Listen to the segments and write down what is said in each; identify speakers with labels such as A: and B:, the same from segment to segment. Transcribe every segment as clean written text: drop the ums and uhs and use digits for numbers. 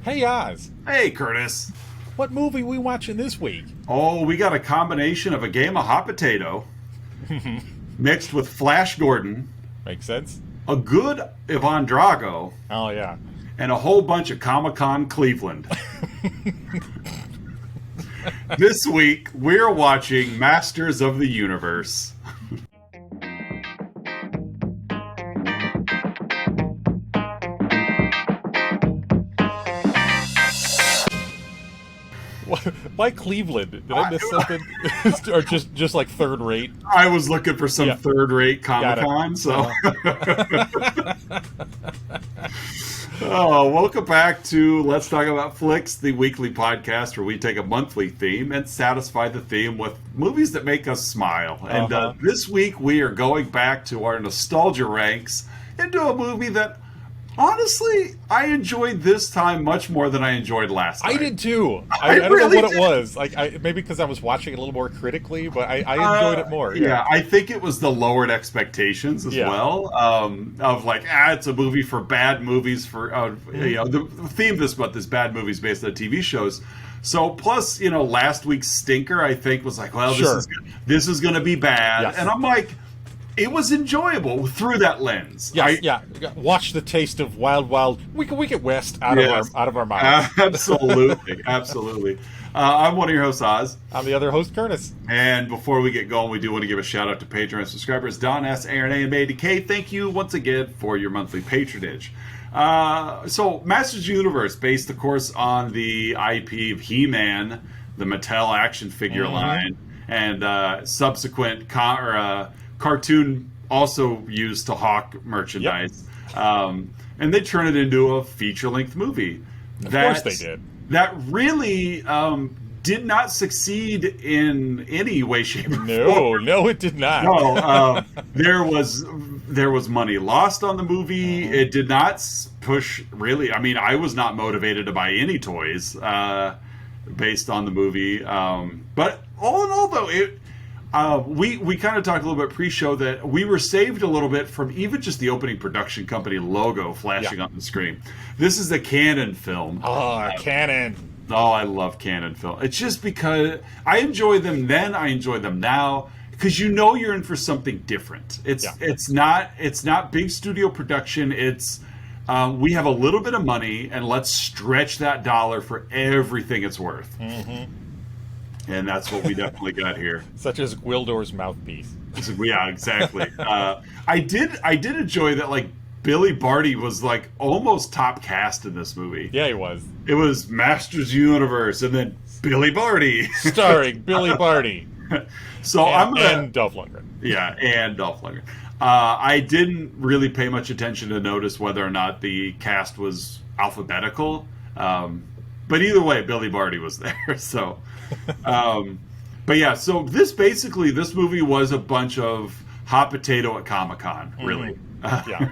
A: Hey Oz,
B: Hey, Curtis.
A: what movie we watching this week?
B: Oh, we got a combination of a game of hot potato mixed with Flash Gordon,
A: Makes sense?
B: a good Ivan Drago,
A: Oh yeah.
B: and a whole bunch of Comic-Con Cleveland. This week, we're watching Masters of the Universe.
A: Why Cleveland? Did I miss something? Or just like third rate?
B: I was looking for some
A: Yeah.
B: third-rate
A: Got it.
B: Comic-Con, so... Oh, welcome back to Let's Talk About Flicks, the weekly podcast where we take a monthly theme and satisfy the theme with movies that make us smile. And this week we are going back to our nostalgia ranks into a movie that, honestly, I enjoyed this time much more than I enjoyed last time.
A: I did too.
B: I
A: I don't
B: really
A: know what
B: did.
A: it was. Like, maybe because I was watching it a little more critically, but I enjoyed it more.
B: Yeah, I think it was the lowered expectations as
A: Yeah.
B: well. Of like, it's a movie for bad movies. For the theme this month is bad movies based on TV shows. So plus, last week's stinker, I think was like, well,
A: Sure.
B: this is going to be bad,
A: Yes.
B: and I'm like, it was enjoyable through that lens.
A: Yeah. Watch the taste of Wild Wicked West out of our mouths.
B: Absolutely, absolutely. I'm one of your hosts, Oz.
A: I'm the other host, Curtis.
B: And before we get going, we do want to give a shout out to Patreon subscribers Don S, Aaron A, and May K. Thank you once again for your monthly patronage. So, Masters of the Universe, based, of course, on the IP of He-Man, the Mattel action figure line, and subsequent cartoon also used to hawk merchandise. And they turn it into a feature-length movie.
A: Of course they did.
B: That really did not succeed in any way, shape, or form.
A: No, it did not.
B: No, there was money lost on the movie. It did not push really. I mean, I was not motivated to buy any toys based on the movie. But all in all, though, we kind of talked a little bit pre-show that we were saved a little bit from even just the opening production company logo flashing on the screen. This is a Canon film.
A: Oh, Canon.
B: Oh, I love Canon film. It's just because I enjoy them then, I enjoy them now, because you're in for something different. It's not big studio production. It's we have a little bit of money and let's stretch that dollar for everything it's worth. And that's what we definitely got here.
A: Such as Gwildor's mouthpiece.
B: Yeah, exactly. I did enjoy that. Like Billy Barty was like almost top cast in this movie.
A: Yeah, he was.
B: It was Masters Universe and then Billy Barty.
A: Starring Billy Barty.
B: So
A: and Dolph Lundgren.
B: Yeah, and Dolph Lundgren. I didn't really pay much attention to notice whether or not the cast was alphabetical. But either way, Billy Barty was there. So, but yeah, so this movie was a bunch of hot potato at Comic-Con, really.
A: Yeah.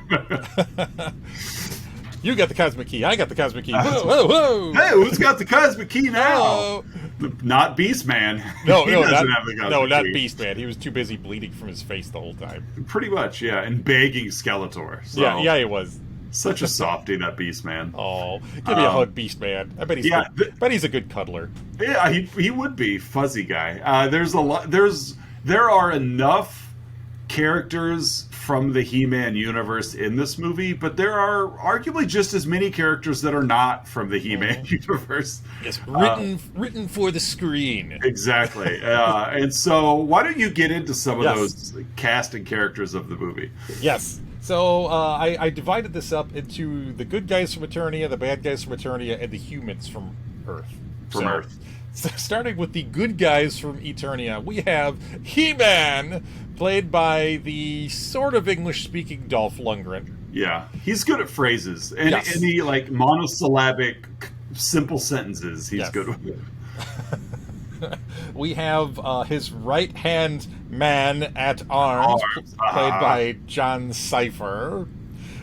A: You got the cosmic key. I got the cosmic key. Whoa, whoa, whoa.
B: Hey, who's got the cosmic key now?
A: Oh.
B: Not Beastman.
A: No,
B: He
A: no,
B: doesn't have the cosmic
A: not
B: key.
A: Beastman. He was too busy bleeding from his face the whole time.
B: Pretty much, yeah, and begging Skeletor. So,
A: Yeah, he was.
B: such a softie, that Beastman.
A: Oh, give me a hug, Beastman. I bet he's bet he's a good cuddler.
B: Yeah, he would be fuzzy guy. There are enough characters from the He-Man universe in this movie, but there are arguably just as many characters that are not from the He-Man universe.
A: Yes, written for the screen.
B: Exactly. And so, why don't you get into some of
A: Yes.
B: those casting characters of the movie?
A: Yes. So I divided this up into the good guys from Eternia, the bad guys from Eternia, and the humans from Earth. So, starting with the good guys from Eternia, we have He-Man, played by the sort of English-speaking Dolph Lundgren.
B: Yeah, he's good at phrases and any like monosyllabic, simple sentences. He's good with it.
A: We have his right-hand man at arms, played by John Cypher,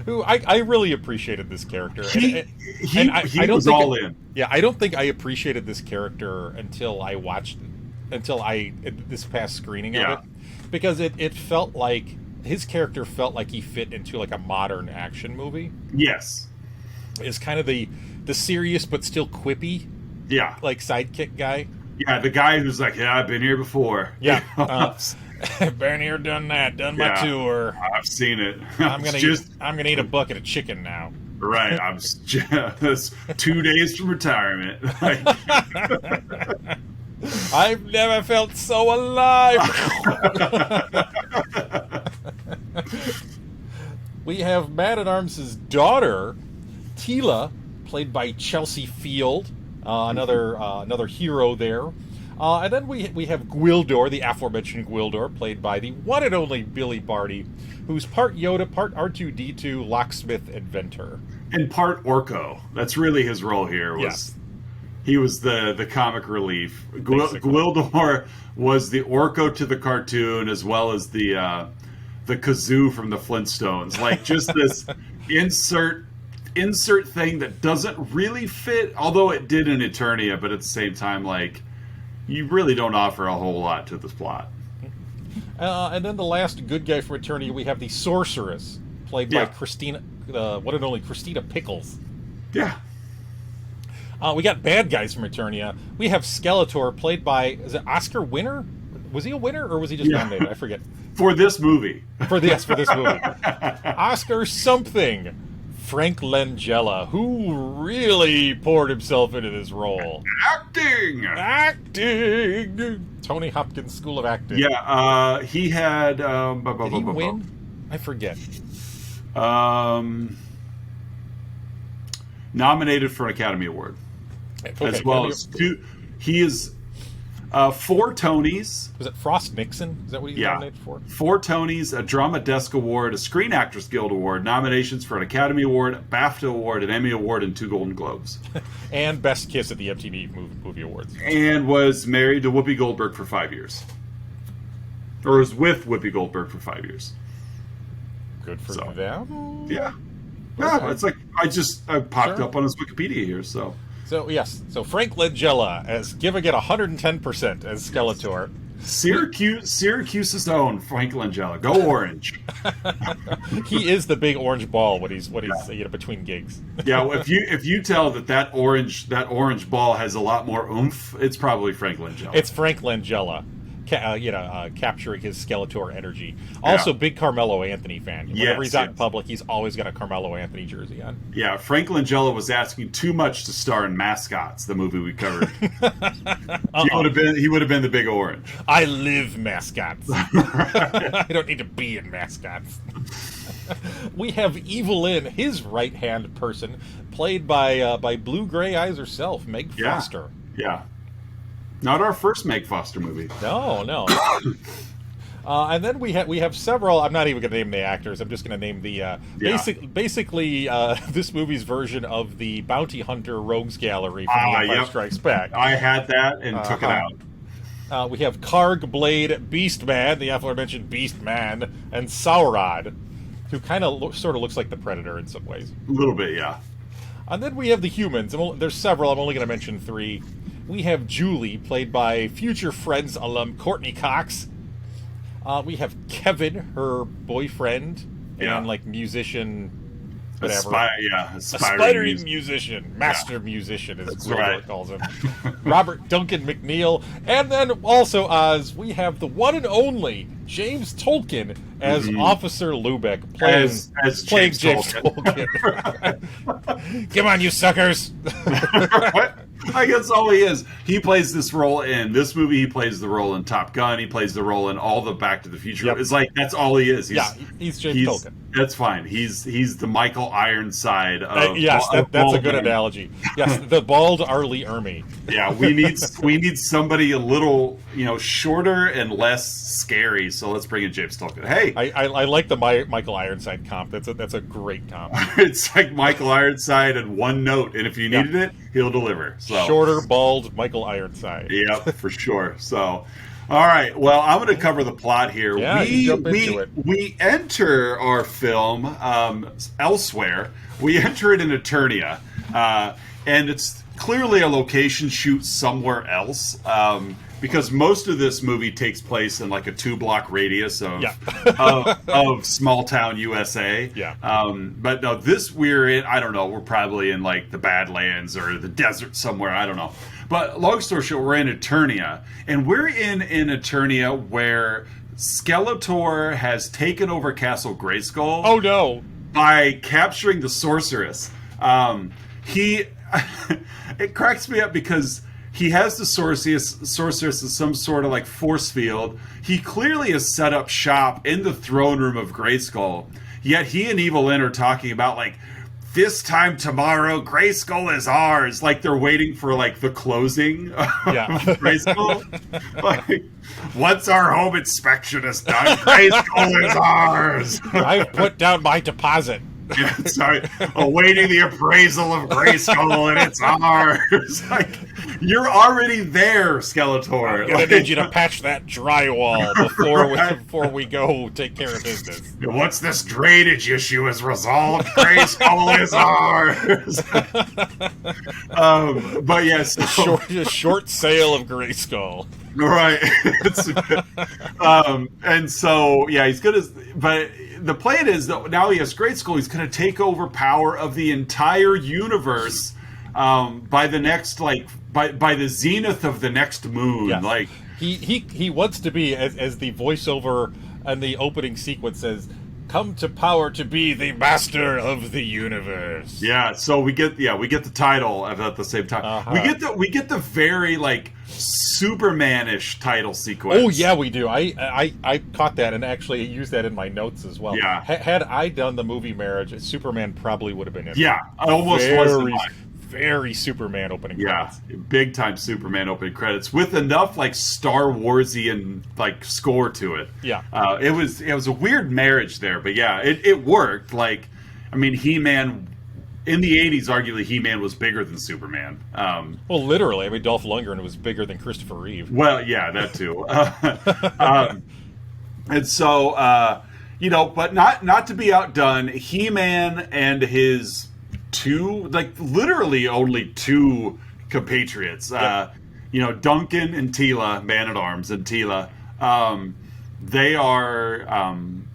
A: who I really appreciated this character.
B: He
A: I don't
B: was
A: think
B: all in.
A: Yeah, I don't think I appreciated this character until this past screening of it, because it felt like his character felt like he fit into like a modern action movie.
B: Yes.
A: Is kind of the the serious but still quippy,
B: Yeah.
A: like sidekick guy.
B: Yeah, the guy who's like, yeah, I've been here before.
A: Yeah. Been here, done that, done my tour.
B: I've seen it.
A: I'm gonna eat a bucket of chicken now.
B: Right. I'm just 2 days from retirement. Like,
A: I've never felt so alive. We have Man-at-Arms' daughter, Tila, played by Chelsea Field, another hero there. And then we have Gwildor, the aforementioned Gwildor, played by the one and only Billy Barty, who's part Yoda, part R2-D2, locksmith, inventor.
B: And part Orko. That's really his role here. He was the comic relief. Gwildor was the Orko to the cartoon, as well as the kazoo from the Flintstones. Like, just this insert thing that doesn't really fit, although it did in Eternia, but at the same time, like, you really don't offer a whole lot to this plot.
A: And then the last good guy from Eternia, we have the sorceress, played by Christina, one and only Christina Pickles.
B: Yeah.
A: We got bad guys from Eternia. We have Skeletor, played by, is it Oscar winner? Was he a winner, or was he just nominated? I forget.
B: For this movie.
A: For this movie. Oscar something. Frank Langella, who really poured himself into this role.
B: Acting!
A: Tony Hopkins School of Acting.
B: Yeah, he had...
A: Did he win? I forget.
B: Nominated for an Academy Award.
A: Okay,
B: as well as two... He is... 4 Tonys.
A: Was it Frost Nixon? Is that what he's nominated for?
B: 4 Tonys, a Drama Desk Award, a Screen Actors Guild Award, nominations for an Academy Award, BAFTA Award, an Emmy Award, and 2 Golden Globes.
A: And Best Kiss at the MTV Movie Awards.
B: And was married to Whoopi Goldberg for 5 years. Or was with Whoopi Goldberg for 5 years.
A: Good for them.
B: Yeah. Yeah, it's like, I popped up on his Wikipedia here, so...
A: So, yes. So, Frank Langella as giving it 110% as Skeletor.
B: Syracuse's own Frank Langella. Go Orange.
A: He is the big orange ball when he's between gigs.
B: Yeah, well, if you tell that orange ball has a lot more oomph, it's probably Frank Langella.
A: It's Frank Langella. Capturing his Skeletor energy. Also, big Carmelo Anthony fan. Whenever he's out in public, he's always got a Carmelo Anthony jersey on.
B: Yeah, Frank Langella was asking too much to star in Mascots, the movie we covered. He would have been the big orange.
A: I live Mascots. I don't need to be in Mascots. We have Evelyn, his right-hand person, played by Blue Gray Eyes herself, Meg Foster.
B: Yeah. Not our first Meg Foster movie.
A: No. And then we have several. I'm not even going to name the actors. I'm just going to name the basically this movie's version of the Bounty Hunter Rogues Gallery from The Empire Strikes Back.
B: I had that and took it out.
A: We have Karg, Blade, Beastman, the aforementioned Beastman, and Saurod, who kind of sort of looks like the Predator in some ways.
B: A little bit, yeah.
A: And then we have the humans. There's several. I'm only going to mention 3. We have Julie, played by future Friends alum Courteney Cox. We have Kevin, her boyfriend, and musician, whatever. Aspiring musician, master musician, as Gwildor calls him. Robert Duncan McNeil, and then also we have the one and only James Tolkien as Officer Lubeck, playing James Tolkien. Come on, you suckers!
B: I guess all he is. He plays this role in this movie. He plays the role in Top Gun. He plays the role in all the Back to the Future. Yep. It's like that's all he is.
A: He's James Tolkien.
B: That's fine. He's the Michael Ironside of
A: that's a good analogy. Yes, the bald Arlie Ermey.
B: Yeah, we need somebody a little shorter and less scary. So let's bring in James Tolkien. Hey,
A: I like the Michael Ironside comp. That's a great comp.
B: It's like Michael Ironside and one note, and if you needed it, he'll deliver. So
A: shorter, bald Michael Ironside.
B: Yep, for sure. So. All right. Well, I'm going to cover the plot here.
A: Yeah,
B: we enter our film elsewhere. We enter it in Eternia, and it's clearly a location shoot somewhere else. because most of this movie takes place in like a 2-block radius of
A: Yeah.
B: of small town USA.
A: Yeah.
B: But no, this we're in. I don't know. We're probably in like the Badlands or the desert somewhere. I don't know. But long story short, we're in Eternia, and we're in Eternia where Skeletor has taken over Castle Grayskull.
A: Oh no!
B: By capturing the sorceress. He it cracks me up because he has the sorceress in some sort of like force field. He clearly has set up shop in the throne room of Grayskull. Yet he and Evil Lyn are talking about like, this time tomorrow, Grayskull is ours. Like they're waiting for like the closing of Grayskull. Like, once our home inspection is done, Grayskull is ours.
A: I've put down my deposit.
B: Yeah, sorry, awaiting the appraisal of Grayskull, and it's ours. Like, you're already there, Skeletor.
A: I'm gonna need you to patch that drywall before we go take care of business.
B: Once this drainage issue is resolved, Grayskull is ours. But yes,
A: short sale of Grayskull.
B: Right. And so yeah, he's gonna. But the plan is that now he has Grayskull. He's going to take over power of the entire universe by the next by the zenith of the next moon.
A: Yes.
B: Like
A: he wants to be, as the voiceover and the opening sequence says, come to power to be the master of the universe.
B: Yeah, so we get the title at the same time. Uh-huh. We get the very like Superman-ish title sequence.
A: Oh yeah, we do. I caught that and actually used that in my notes as well.
B: Yeah.
A: Had I done the movie Marriage, Superman probably would have been in.
B: Yeah, I almost was.
A: Very Superman opening credits.
B: Yeah, big time Superman opening credits with enough like Star Warsian like score to it.
A: Yeah.
B: It was a weird marriage there, but yeah, it worked. Like, I mean, He-Man in the 80s, arguably He-Man was bigger than Superman.
A: Well, literally, I mean, Dolph Lundgren was bigger than Christopher Reeve.
B: Well, yeah, that too. And so, but not to be outdone, He-Man and his literally only two compatriots, Duncan and Teela, Man-at-Arms, and Teela,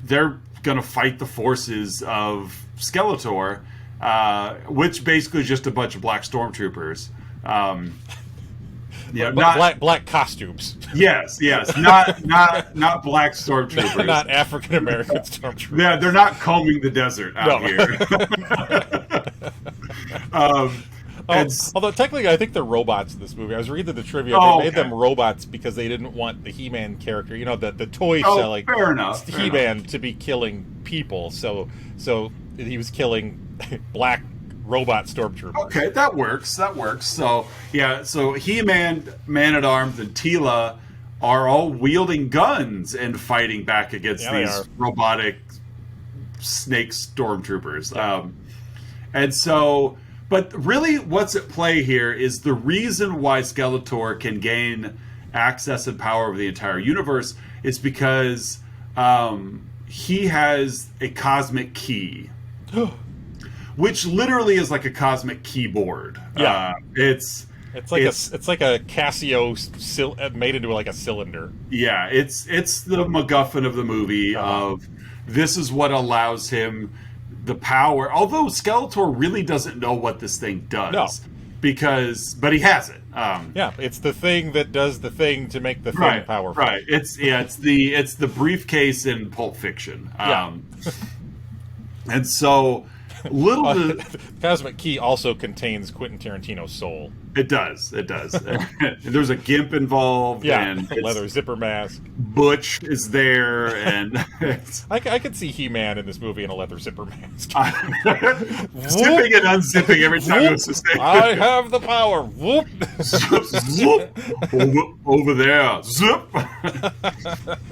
B: they're gonna fight the forces of Skeletor, which basically is just a bunch of black stormtroopers.
A: Black costumes.
B: Yes, not black stormtroopers,
A: not African American stormtroopers.
B: Yeah, they're not combing the desert out here.
A: Although technically, I think they're robots in this movie. I was reading the trivia. They made them robots because they didn't want the He-Man character, the toy selling He-Man to be killing people. So he was killing black robot stormtroopers.
B: Okay, that works. So yeah, so He-Man, Man-at-Arms, and Teela are all wielding guns and fighting back against these robotic snake stormtroopers.
A: Yeah.
B: And so, but really what's at play here is the reason why Skeletor can gain access and power over the entire universe is because he has a cosmic key. Which literally is like a cosmic keyboard.
A: Yeah,
B: it's like
A: a Casio made into like a cylinder.
B: Yeah, it's the MacGuffin of the movie. Of this is what allows him the power. Although Skeletor really doesn't know what this thing does, but he has it.
A: It's the thing that does the thing to make the thing powerful.
B: Right. It's the briefcase in Pulp Fiction. And so.
A: The cosmic key also contains Quentin Tarantino's soul.
B: It does. There's a gimp involved.
A: Yeah,
B: and
A: a leather zipper mask.
B: Butch is there, and
A: I could see He-Man in this movie in a leather zipper mask.
B: Zipping and unzipping every time he goes to say,
A: I have the power. Whoop.
B: Zip. Over there. Zip.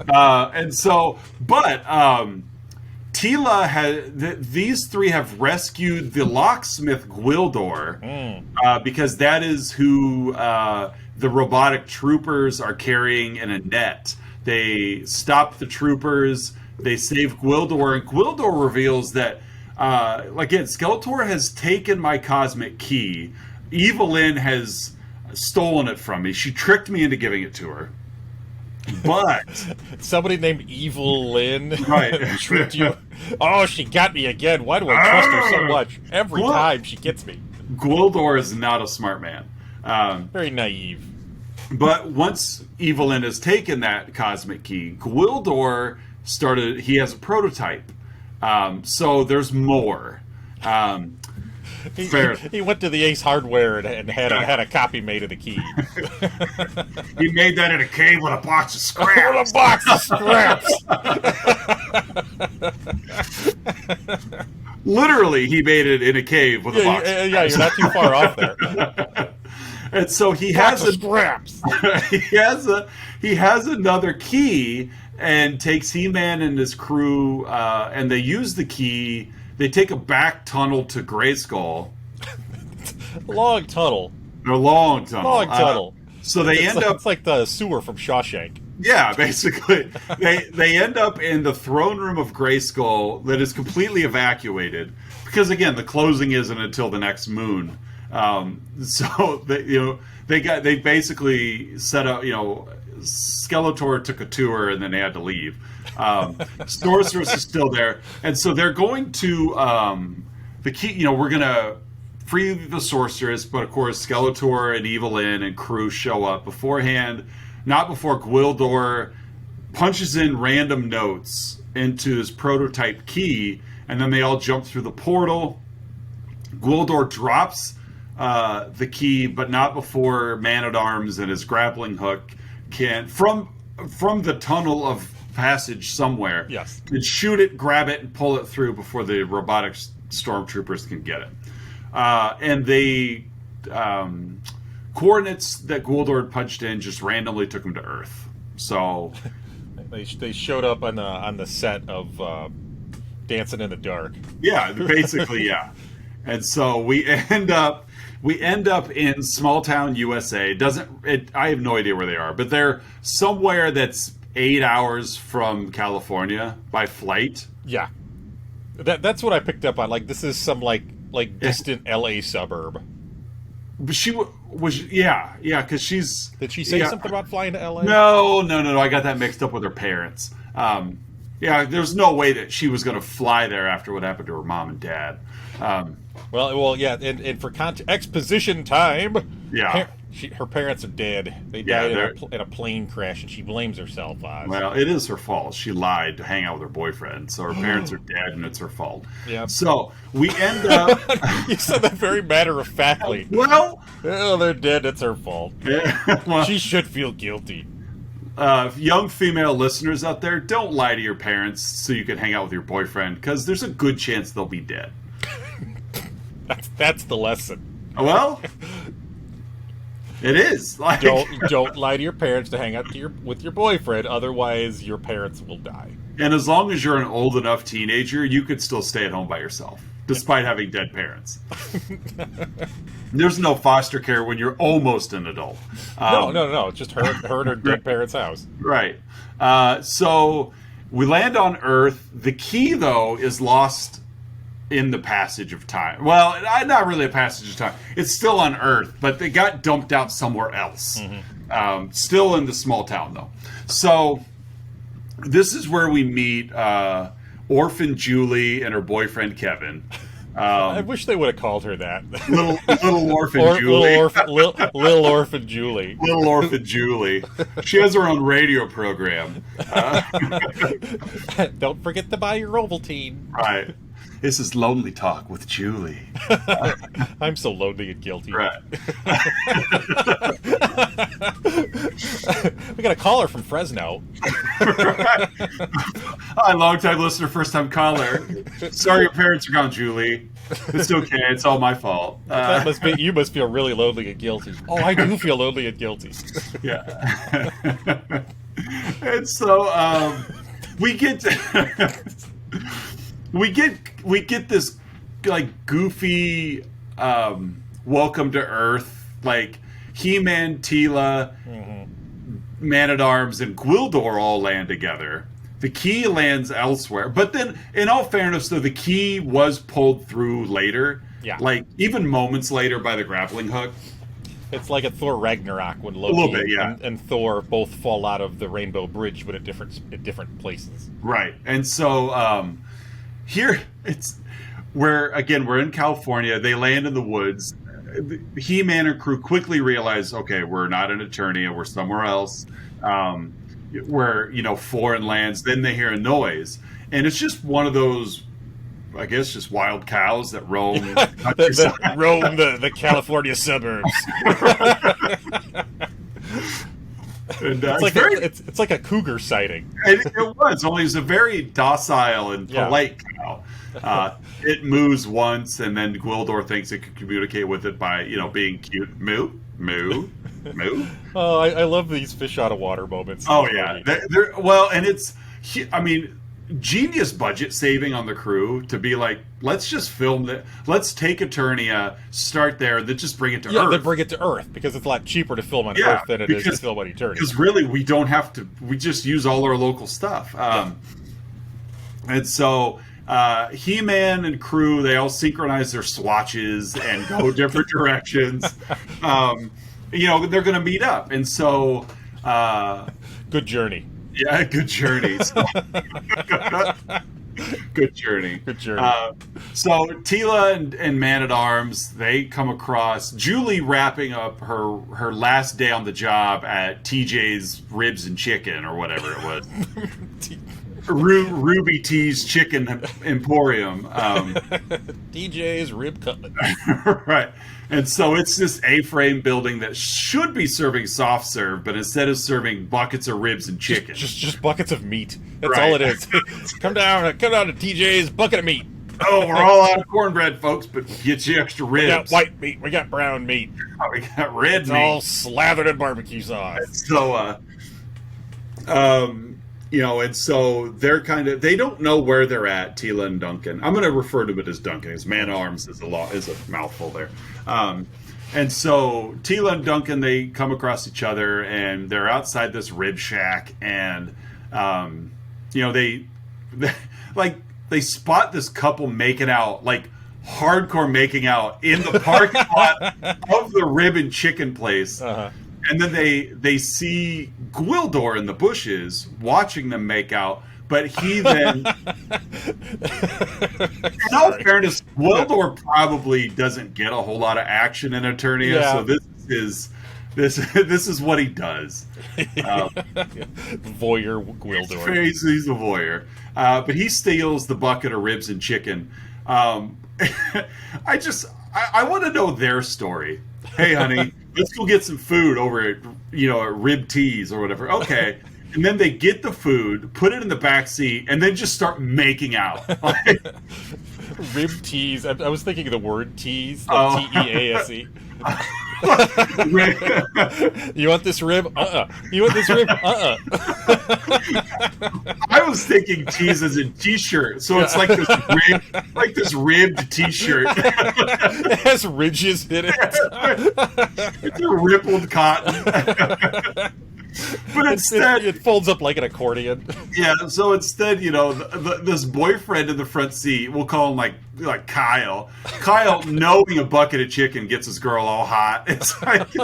B: And so, but Teela these three have rescued the locksmith Gwildor because that is who the robotic troopers are carrying in a net. They stop the troopers, they save Gwildor, and Gwildor reveals that again, Skeletor has taken my cosmic key. Evil Lyn has stolen it from me. She tricked me into giving it to her. But
A: somebody named Evil Lynn tricked you.
B: Right.
A: Oh, she got me again. Why do I trust her so much? Every time she gets me.
B: Gwildor is not a smart man.
A: Very naive.
B: But once Evelyn has taken that cosmic key, Gwildor he has a prototype. So there's more.
A: He went to the Ace Hardware and had a copy made of the key.
B: He made that in a cave with a box of scraps.
A: With a box of scraps.
B: Literally, he made it in a cave with a box.
A: Yeah, you're not too far off there.
B: And so he has
A: scraps.
B: he has another key and takes He-Man and his crew, and they use the key. They take a back tunnel to Grayskull.
A: Long tunnel.
B: A long tunnel.
A: Long tunnel.
B: So they end up...
A: It's like the sewer from Shawshank.
B: Yeah, basically. they end up in the throne room of Grayskull that is completely evacuated. Because, again, the closing isn't until the next moon. So, they basically set up, Skeletor took a tour and then they had to leave. Sorceress is still there, and so they're going to the key. We're gonna free the Sorceress, but of course Skeletor and Evelyn and crew show up beforehand. Not before Gwildor punches in random notes into his prototype key, and then they all jump through the portal. Gwildor drops the key, but not before Man-at-Arms and his grappling hook can from the tunnel of passage somewhere.
A: Yes.
B: And shoot it, grab it, and pull it through before the robotic stormtroopers can get it. And the coordinates that Gwildor had punched in just randomly took him to Earth. So
A: they showed up on the set of Dancing in the Dark.
B: Yeah, basically, yeah. And so we end up in small town USA. I have no idea where they are, but they're somewhere that's 8 hours from California by flight.
A: Yeah, that's what I picked up on. Like, this is some like distant LA suburb.
B: But she was because she's.
A: Did she say something about flying to LA?
B: No. I got that mixed up with her parents. There's no way that she was going to fly there after what happened to her mom and dad.
A: Well, yeah, and for exposition time.
B: Yeah.
A: Her parents are dead. They died in a plane crash, and she blames herself on.
B: Well, it is her fault. She lied to hang out with her boyfriend, so her parents are dead, and it's her fault.
A: Yeah.
B: So we end up.
A: You said that very matter of factly.
B: Well,
A: they're dead. It's her fault.
B: Yeah, well,
A: she should feel guilty.
B: Young female listeners out there, don't lie to your parents so you can hang out with your boyfriend, because there's a good chance they'll be dead.
A: That's the lesson.
B: Well, it is. Like,
A: don't lie to your parents to hang out with your boyfriend, otherwise your parents will die.
B: And as long as you're an old enough teenager, you could still stay at home by yourself, despite having dead parents. There's no foster care when you're almost an adult.
A: No. It's just her and her dead parents' house.
B: Right. So we land on Earth. The key, though, is lost in the passage of time. Well, not really a passage of time. It's still on Earth, but they got dumped out somewhere else. Mm-hmm. Still in the small town, though. So this is where we meet Orphan Julie and her boyfriend Kevin.
A: I wish they would have called her that.
B: Little Orphan Julie.
A: Little Orphan Julie.
B: Little Orphan Julie. She has her own radio program.
A: Don't forget to buy your Ovaltine.
B: Right. This is Lonely Talk with Julie.
A: I'm so lonely and guilty.
B: Right.
A: We got a caller from Fresno.
B: Right. Hi, long-time listener, first-time caller. Sorry your parents are gone, Julie. It's okay. It's all my fault.
A: You must feel really lonely and guilty. Oh, I do feel lonely and guilty.
B: Yeah. And so we get this like goofy welcome to Earth, like He-Man, Teela, Man-at-Arms, and Gwildor all land together. The key lands elsewhere, but then, in all fairness, though, the key was pulled through later,
A: Yeah.
B: like even moments later by the grappling hook.
A: It's like a Thor Ragnarok when Loki
B: little bit, yeah.
A: and Thor both fall out of the Rainbow Bridge, but at different places.
B: Right. And so here it's we're in California. They land in the woods. He-Man and crew quickly realize, okay, we're not in Eternia, we're somewhere else. We're, foreign lands. Then they hear a noise, and it's just one of those, I guess, just wild cows that roam
A: roam the California suburbs.
B: And,
A: it's like a cougar sighting.
B: It was, only it was a very docile and polite cow. It moos once, and then Gwildor thinks it can communicate with it by, being cute. Moo, moo, moo.
A: Oh, I love these fish out of water moments.
B: Oh, yeah. And it's, genius budget saving on the crew to be like, let's just film that. Let's take Eternia, start there, then just bring it to Earth.
A: Yeah, then bring it to Earth, because it's a lot cheaper to film on Earth than it is to film on Eternia.
B: Because really, we don't have to. We just use all our local stuff. And so He-Man and crew, they all synchronize their swatches and go different directions. They're going to meet up, and so
A: good journey.
B: Yeah, good journey. Good journey.
A: Good journey.
B: So Teela and Man-at-Arms, they come across Julie wrapping up her last day on the job at TJ's Ribs and Chicken, or whatever it was. Ruby T's Chicken Emporium.
A: DJ's Rib Cutlet.
B: Right. And so it's this A-frame building that should be serving soft serve, but instead of serving buckets of ribs and chicken.
A: Just buckets of meat. That's all it is. Come down to TJ's, bucket of meat.
B: Oh, we're all out of cornbread, folks, but get you extra ribs.
A: We got white meat. We got brown meat.
B: We got red
A: it's
B: meat.
A: All slathered in barbecue sauce.
B: So, and so they're they don't know where they're at, Teela and Duncan. I'm going to refer to it as Duncan, because Man-at-Arms is a mouthful there. And so Teela and Duncan, they come across each other, and they're outside this rib shack, and they spot this couple making out, like hardcore making out in the parking lot of the rib and chicken place. Uh-huh. And then they see Gwildor in the bushes watching them make out, but he then, in all fairness, Gwildor probably doesn't get a whole lot of action in Eternia, so this is what he does.
A: Voyeur Gwildor.
B: He's a voyeur, but he steals the bucket of ribs and chicken. I want to know their story. Hey, honey, let's go get some food over at Rib Teas or whatever. Okay. And then they get the food, put it in the back seat, and then just start making out.
A: Rib teas. I was thinking of the word tease, like Tease. You want this rib? You want this rib?
B: I was thinking tease as in t-shirt, so it's like this ribbed t-shirt.
A: It has ridges in it.
B: It's a rippled cotton. But instead,
A: it folds up like an accordion.
B: Yeah. So instead, this boyfriend in the front seat, we'll call him like Kyle. Kyle, knowing a bucket of chicken gets his girl all hot. It's like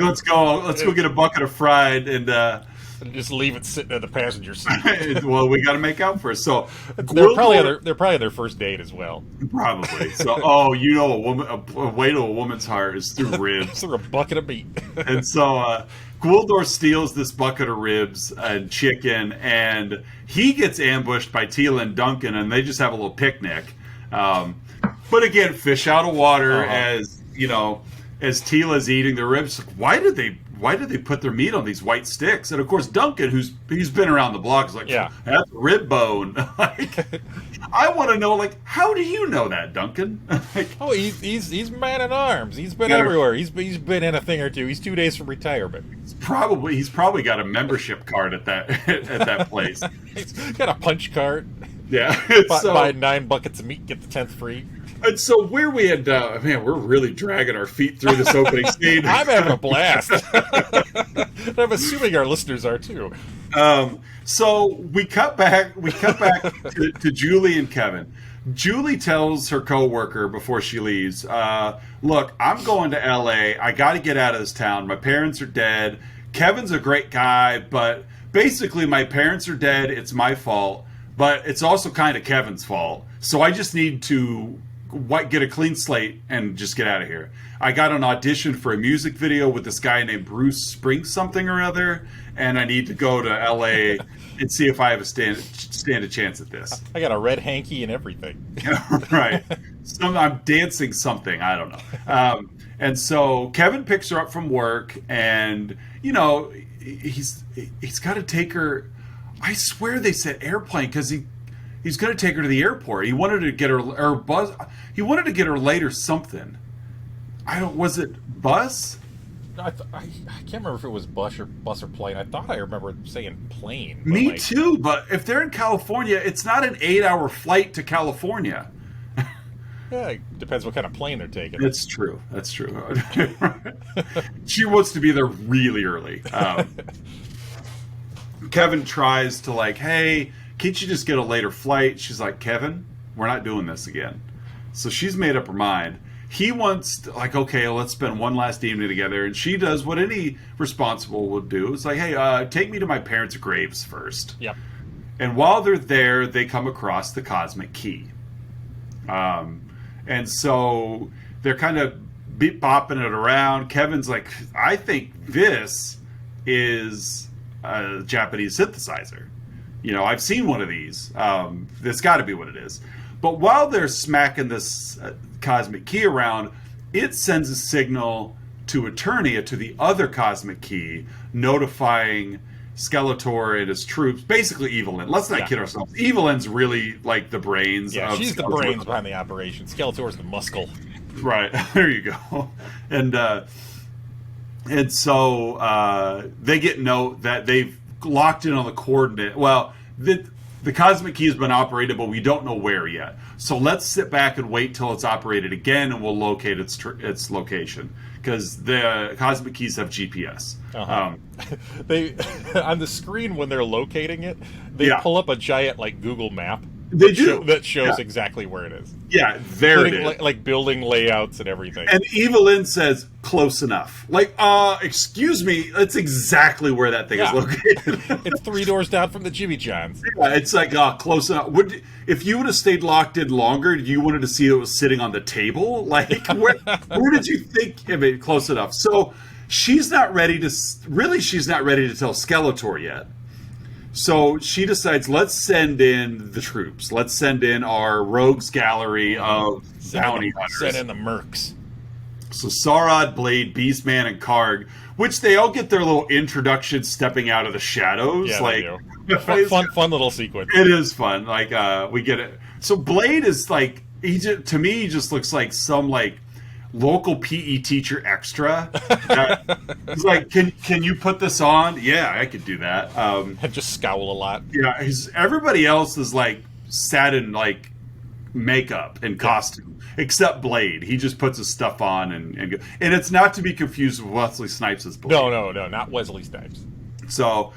B: let's go get a bucket of fried and
A: just leave it sitting in the passenger seat.
B: Well, we got to make out first. So
A: they're probably on their first date as well.
B: Probably. So, a way to a woman's heart is through ribs.
A: Through a bucket of meat.
B: And so Gwildor steals this bucket of ribs and chicken, and he gets ambushed by Teela and Duncan, and they just have a little picnic. But again, fish out of water. As Teela's eating the ribs. Why did they put their meat on these white sticks? And of course, Duncan, he's been around the block, is like, that's rib bone. I want to know, how do you know that, Duncan?
A: He's Man-at-Arms. He's been everywhere. He's been in a thing or two. He's 2 days from retirement.
B: He's probably got a membership card at that place.
A: He's got a punch card.
B: Yeah.
A: Buy 9 buckets of meat, get the 10th free.
B: And so where we had, man, we're really dragging our feet through this opening scene.
A: I'm having a blast. I'm assuming our listeners are too.
B: So we cut back to Julie and Kevin. Julie tells her coworker before she leaves, look, I'm going to LA. I got to get out of this town. My parents are dead. Kevin's a great guy, but basically my parents are dead. It's my fault, but it's also kind of Kevin's fault. So I just need to get a clean slate and just get out of here. I got an audition for a music video with this guy named Bruce Spring something or other, and I need to go to LA and see if I have a stand a chance at this.
A: I got a red hanky and everything.
B: Right. I'm dancing something. I don't know. And so Kevin picks her up from work, and he's got to take her. I swear they said airplane because he's going to take her to the airport. He wanted to get her or bus. He wanted to get her late or something. Was it bus?
A: I can't remember if it was bus or plane. I thought I remember saying plane.
B: Me too, but if they're in California, it's not an 8-hour flight to California.
A: Yeah, it depends what kind of plane they're taking.
B: That's true. She wants to be there really early. Kevin tries to hey, can't you just get a later flight? She's like, Kevin, we're not doing this again. So she's made up her mind. He wants okay, let's spend one last evening together. And she does what any responsible would do. It's like, hey, take me to my parents' graves first.
A: Yep. And
B: while they're there, they come across the cosmic key. And so they're kind of bopping it around. Kevin's like, I think this is a Japanese synthesizer. I've seen one of these. That's got to be what it is. But while they're smacking this cosmic key around, it sends a signal to Eternia, to the other cosmic key, notifying Skeletor and his troops, basically Evelyn. Let's not kid ourselves. Evelyn's really the brains.
A: Yeah,
B: of
A: she's
B: Skeletor.
A: the brains behind the operation. Skeletor's the muscle.
B: Right. There you go. And so they get note that they've locked in on the coordinate. Well, the cosmic key has been operated, but we don't know where yet. So let's sit back and wait till it's operated again, and we'll locate its location, because the cosmic keys have GPS.
A: Uh-huh. They on the screen when they're locating it, they pull up a giant Google map.
B: They do.
A: That shows exactly where it is.
B: Yeah, there it is.
A: Like building layouts and everything.
B: And Evelyn says, close enough. Excuse me, that's exactly where that thing is located.
A: It's 3 doors down from the Jimmy John's.
B: Yeah, it's close enough. If you would have stayed locked in longer, you wanted to see it was sitting on the table? Where did you think? Close enough. So she's not ready to tell Skeletor yet. So she decides, let's send in the troops. Let's send in our rogues gallery of bounty hunters.
A: Send in the mercs.
B: So Sarad, Blade, Beastman, and Karg, which they all get their little introduction stepping out of the shadows.
A: Yeah, they do. Fun little sequence.
B: It is fun. We get it. So Blade is to me, he just looks like some local PE teacher extra. He's like, can you put this on? Yeah, I could do that.
A: And just scowl a lot.
B: Yeah, everybody else is sat in makeup and costume, except Blade. He just puts his stuff on and it's not to be confused with Wesley Snipes' Blade.
A: No, not Wesley Snipes.
B: So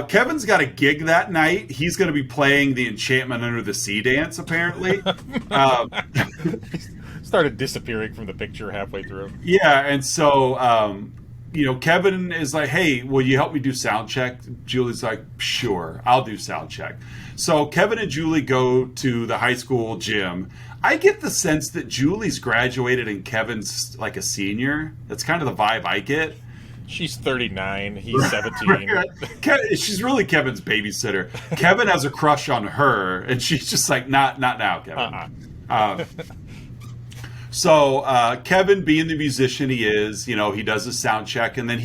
B: Kevin's got a gig that night. He's going to be playing the Enchantment Under the Sea dance, apparently.
A: Started disappearing from the picture halfway through.
B: Yeah, and so Kevin is like, hey, will you help me do sound check? Julie's like, sure, I'll do sound check. So Kevin and Julie go to the high school gym. I get the sense that Julie's graduated and Kevin's a senior. That's kind of the vibe I get.
A: She's 39, he's 17.
B: She's really Kevin's babysitter. Kevin has a crush on her, and she's just like, not now, Kevin. So Kevin, being the musician he is, he does a sound check, and then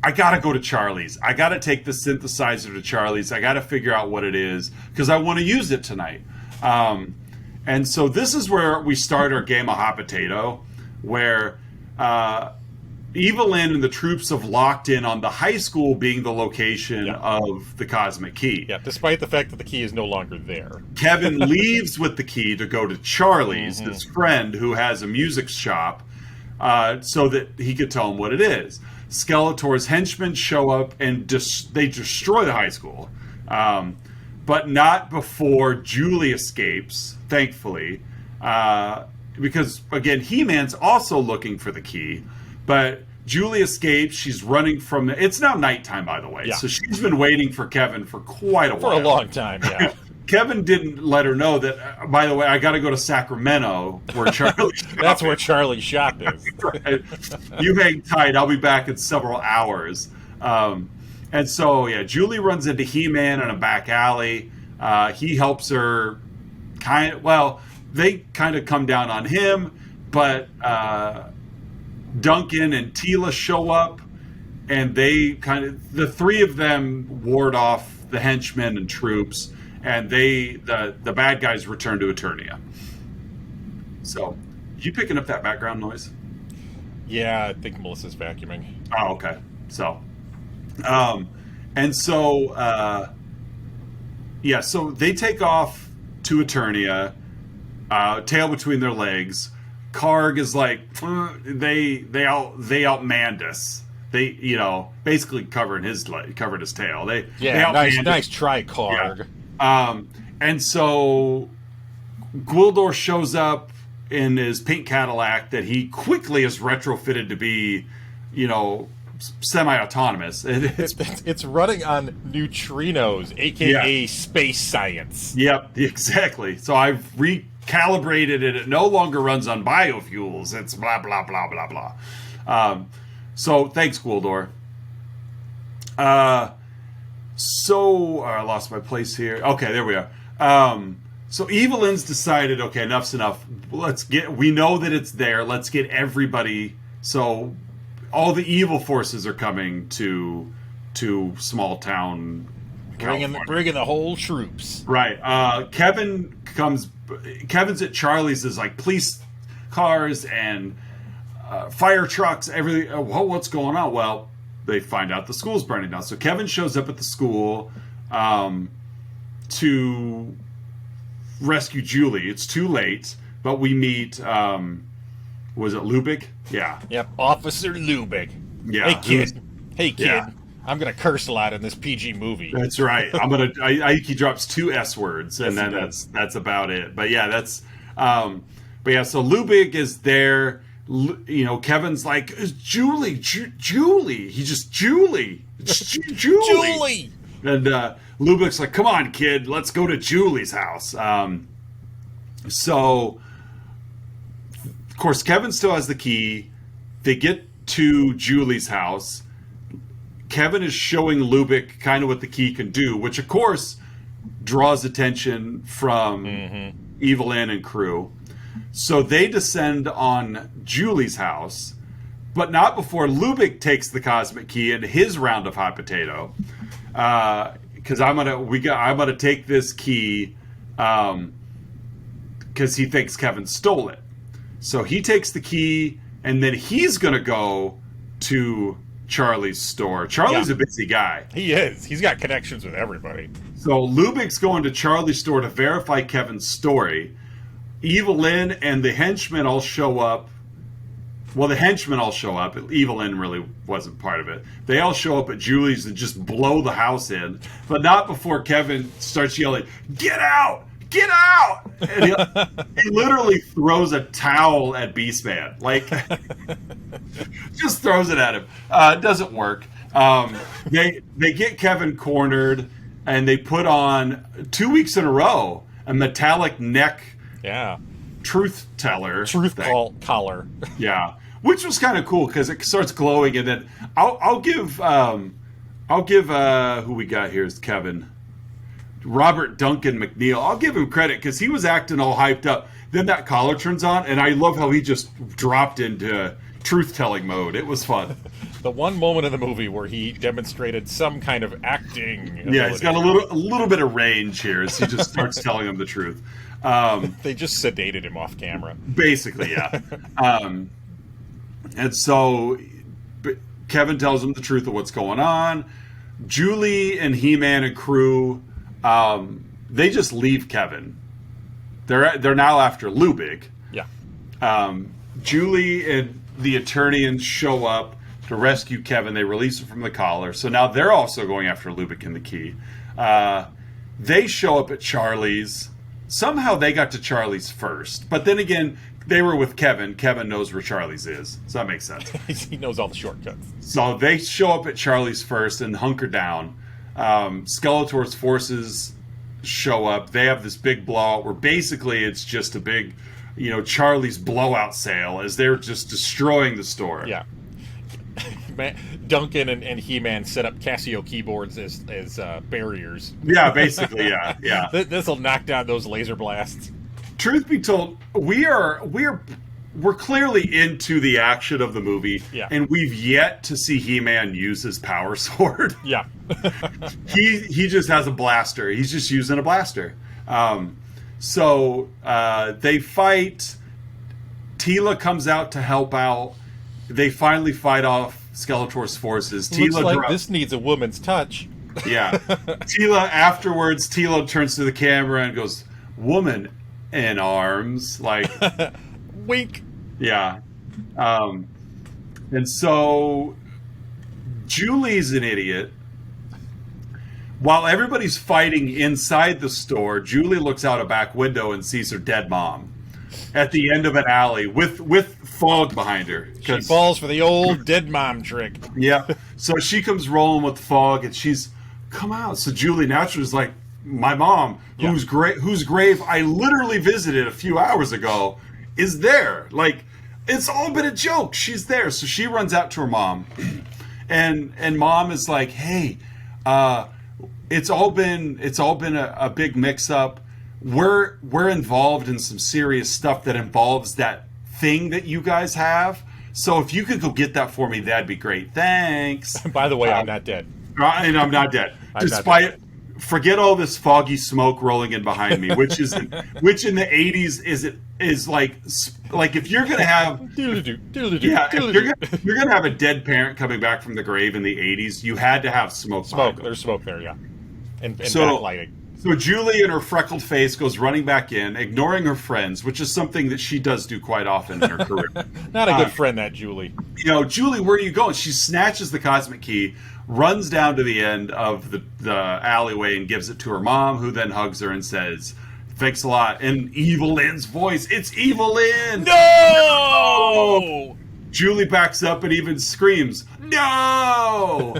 B: I got to go to Charlie's. I got to take the synthesizer to Charlie's. I got to figure out what it is, because I want to use it tonight. And so this is where we start our game of hot potato, where, Evelyn and the troops have locked in on the high school being the location of the cosmic key.
A: Yeah, despite the fact that the key is no longer there.
B: Kevin leaves with the key to go to Charlie's, his friend who has a music shop, so that he could tell him what it is. Skeletor's henchmen show up and they destroy the high school. But not before Julie escapes, thankfully. Because, again, He-Man's also looking for the key. But Julie escapes. She's running from... It's now nighttime, by the way.
A: Yeah.
B: So she's been waiting for Kevin for quite a while.
A: For a long time, yeah.
B: Kevin didn't let her know that, by the way, I got to go to Sacramento, where Charlie
A: That's where Charlie's shop is.
B: Right. You hang tight. I'll be back in several hours. And so, yeah, Julie runs into He-Man in a back alley. He helps her they kind of come down on him, but Duncan and Tila show up, and the three of them ward off the henchmen and troops, and the bad guys return to Eternia. So, you picking up that background noise?
A: Yeah, I think Melissa's vacuuming.
B: Oh, okay. So, and so, so they take off to Eternia, tail between their legs. Karg is like, they outmanned us. They, basically covered his tail. They
A: nice try, Karg.
B: Yeah. And so Gwildor shows up in his pink Cadillac that he quickly is retrofitted to be, semi-autonomous.
A: It's running on neutrinos, aka space science.
B: Yep, exactly. So I've recalibrated it. It no longer runs on biofuels. It's blah blah blah blah blah. So thanks, Gwildor. I lost my place here. Okay, there we are. So Evelyn's decided, okay, enough's enough. We know that it's there. Let's get everybody. So all the evil forces are coming to small town
A: bringing the whole troops.
B: Right. Kevin's at Charlie's is like police cars and fire trucks, everything. What's going on? Well, they find out the school's burning down. So Kevin shows up at the school to rescue Julie. It's too late, but we meet was it Lubick? Yeah.
A: Yep, Officer Lubick.
B: Yeah.
A: Hey kid.
B: Yeah.
A: I'm gonna curse a lot in this PG movie.
B: That's right. I he drops 2 S words, and then that's about it. But yeah, so Lubick is there. Kevin's like, it's Julie. He just Julie. It's Julie. And Lubick's like, come on, kid, let's go to Julie's house. So, of course, Kevin still has the key. They get to Julie's house. Kevin is showing Lubick kind of what the key can do, which, of course, draws attention from Evelyn and crew. So they descend on Julie's house, but not before Lubick takes the cosmic key in his round of hot potato. Because I'm gonna take this key because he thinks Kevin stole it. So he takes the key, and then he's gonna go to Charlie's store. Charlie's a busy guy.
A: He is. He's got connections with everybody.
B: So Lubick's going to Charlie's store to verify Kevin's story. Evelyn and the henchmen all show up. Well, the henchmen all show up. Evelyn really wasn't part of it. They all show up at Julie's and just blow the house in, but not before Kevin starts yelling, "Get out! Get out!" And he literally throws a towel at Beastman. Like, just throws it at him. It doesn't work. They get Kevin cornered, and they put on 2 weeks in a row a metallic neck truth teller.
A: Collar.
B: Yeah. Which was kind of cool because it starts glowing, and then I'll give who we got here is Kevin. Robert Duncan McNeil. I'll give him credit because he was acting all hyped up. Then that collar turns on, and I love how he just dropped into truth-telling mode. It was fun.
A: The one moment in the movie where he demonstrated some kind of acting ability.
B: Yeah, he's got a little bit of range here as he just starts telling them the truth.
A: They just sedated him off camera.
B: Basically, yeah. And so Kevin tells him the truth of what's going on. Julie and He-Man and crew, they just leave Kevin. They're now after Lubick.
A: Yeah.
B: Julie and the Eternians show up to rescue Kevin. They release him from the collar. So now they're also going after Lubick and the key. They show up at Charlie's. Somehow they got to Charlie's first. But then again, they were with Kevin. Kevin knows where Charlie's is. So that makes sense.
A: He knows all the shortcuts.
B: So they show up at Charlie's first and hunker down. Skeletor's forces show up. They have this big blowout where basically it's just a big, Charlie's blowout sale as they're just destroying the store.
A: Yeah. Duncan and He-Man set up Casio keyboards as barriers.
B: Yeah, basically, yeah.
A: This will knock down those laser blasts.
B: Truth be told, we're clearly into the action of the movie, and we've yet to see He-Man use his power sword.
A: Yeah.
B: he just has a blaster. He's just using a blaster. So they fight. Teela comes out to help out. They finally fight off Skeletor's forces.
A: Looks like this needs a woman's touch.
B: Yeah. Teela turns to the camera and goes, "Woman in arms." Like,
A: wink.
B: Yeah. And so Julie's an idiot. While everybody's fighting inside the store, Julie looks out a back window and sees her dead mom at the end of an alley with fog behind her.
A: She falls for the old dead mom trick.
B: Yeah. So she comes rolling with the fog, and she's come out. So Julie naturally is like, my mom, whose grave I literally visited a few hours ago, is there. Like, it's all been a joke. She's there. So she runs out to her mom, and mom is like, hey, it's all been a big mix up. We're involved in some serious stuff that involves that thing that you guys have. So if you could go get that for me, that'd be great. Thanks.
A: By the way, I'm not dead.
B: And I'm not dead. Forget all this foggy smoke rolling in behind me, which in the 80s is like if you're gonna have if you're gonna have a dead parent coming back from the grave in the 80s, you had to have smoke.
A: There's smoke there, yeah, and backlighting.
B: So Julie and her freckled face goes running back in, ignoring her friends, which is something that she does do quite often in her career.
A: Not a good friend, that Julie.
B: Julie, where are you going? She snatches the cosmic key, runs down to the end of the alleyway and gives it to her mom, who then hugs her and says, "Thanks a lot." In Evil Lynn's voice, it's Evil Lynn!
A: No!
B: Julie backs up and even screams, "No!"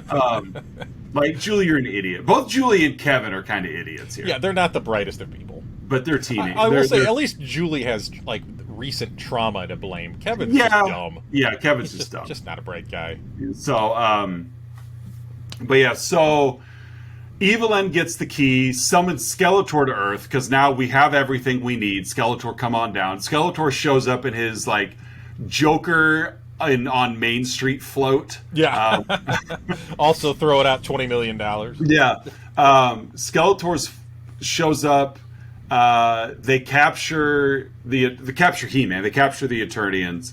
B: Like, Julie, you're an idiot. Both Julie and Kevin are kind of idiots here.
A: Yeah, they're not the brightest of people.
B: But they're teenagers.
A: I will say, at least Julie has, recent trauma to blame. Kevin's just dumb.
B: Yeah, Kevin's just dumb.
A: Just not a bright guy.
B: So, so Evelyn gets the key, summons Skeletor to Earth, because now we have everything we need. Skeletor, come on down. Skeletor shows up in his, Joker on Main Street float.
A: Yeah. Also throw it out $20 million.
B: Yeah. Skeletor shows up. They capture capture He-Man. They capture the Eternians.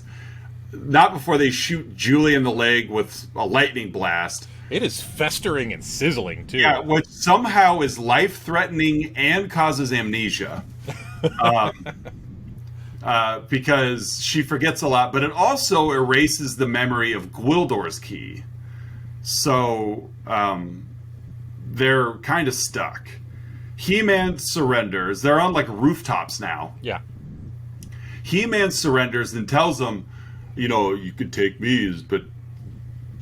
B: Not before they shoot Julie in the leg with a lightning blast.
A: It is festering and sizzling, too.
B: Yeah, which somehow is life-threatening and causes amnesia. Because she forgets a lot, but it also erases the memory of Gwildor's key. So they're kind of stuck. He-Man surrenders. They're on rooftops now.
A: Yeah.
B: He-Man surrenders and tells them, you could take me, but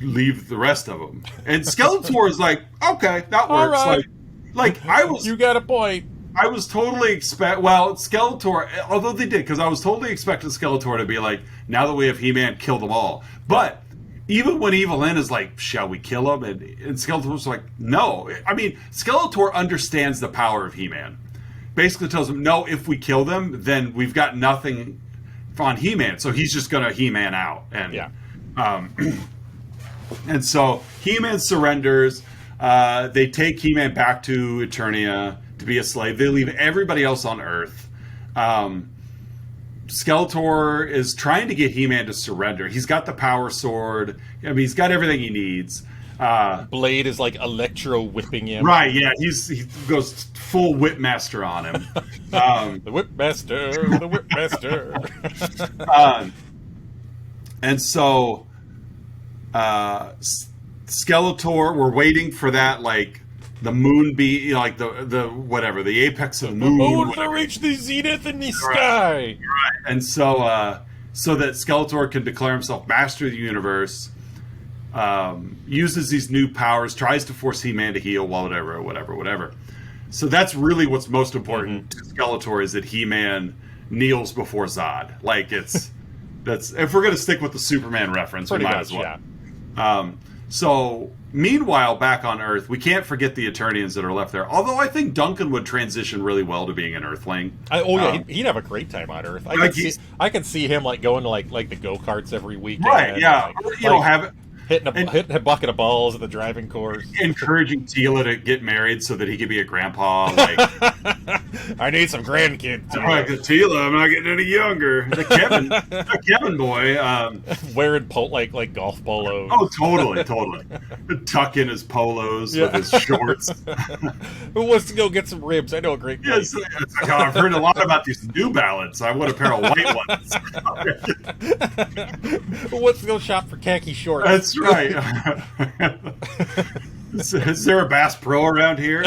B: leave the rest of them. And Skeletor is like, okay, that works.
A: All right.
B: I was.
A: You got a point.
B: I was totally Skeletor, although they did, because I was totally expecting Skeletor to be like, now that we have He-Man, kill them all. But even when Evil Lynn is like, shall we kill him? And Skeletor's like, no. I mean, Skeletor understands the power of He-Man. Basically tells him, no, if we kill them, then we've got nothing on He-Man. So he's just going to He-Man out. And,
A: yeah.
B: And so He-Man surrenders. They take He-Man back to Eternia to be a slave. They leave everybody else on Earth. Skeletor is trying to get He-Man to surrender. He's got the power sword. I mean, he's got everything he needs.
A: Blade is like electro whipping him.
B: Right, yeah. He goes full Whipmaster on him.
A: The Whipmaster, the Whipmaster.
B: And so Skeletor, we're waiting for that, like, the moon like the whatever, the apex of the moon.
A: The moon will reach the zenith in the sky.
B: Right. And so that Skeletor can declare himself master of the universe, uses these new powers, tries to force He-Man to heal, whatever. So that's really what's most important to Skeletor, is that He-Man kneels before Zod. Like, that's if we're gonna stick with the Superman reference, we might as well. Yeah. So meanwhile, back on Earth, we can't forget the Eternians that are left there. Although I think Duncan would transition really well to being an Earthling.
A: He'd have a great time on Earth. I can see him like going to like the go-karts every weekend.
B: Right? Yeah.
A: Hitting a bucket of balls at the driving course.
B: Encouraging Tila to get married so that he could be a grandpa. Like,
A: I need some grandkids.
B: Tila, I'm not getting any younger. The Kevin boy.
A: Wearing like golf polos.
B: Oh, totally. Tuck in his polos with his shorts.
A: Who wants to go get some ribs? I know a great place.
B: Yes, it's like, I've heard a lot about these New Balance. I want a pair of white ones.
A: Who wants to go shop for khaki shorts?
B: That's right. Is there a Bass Pro around here?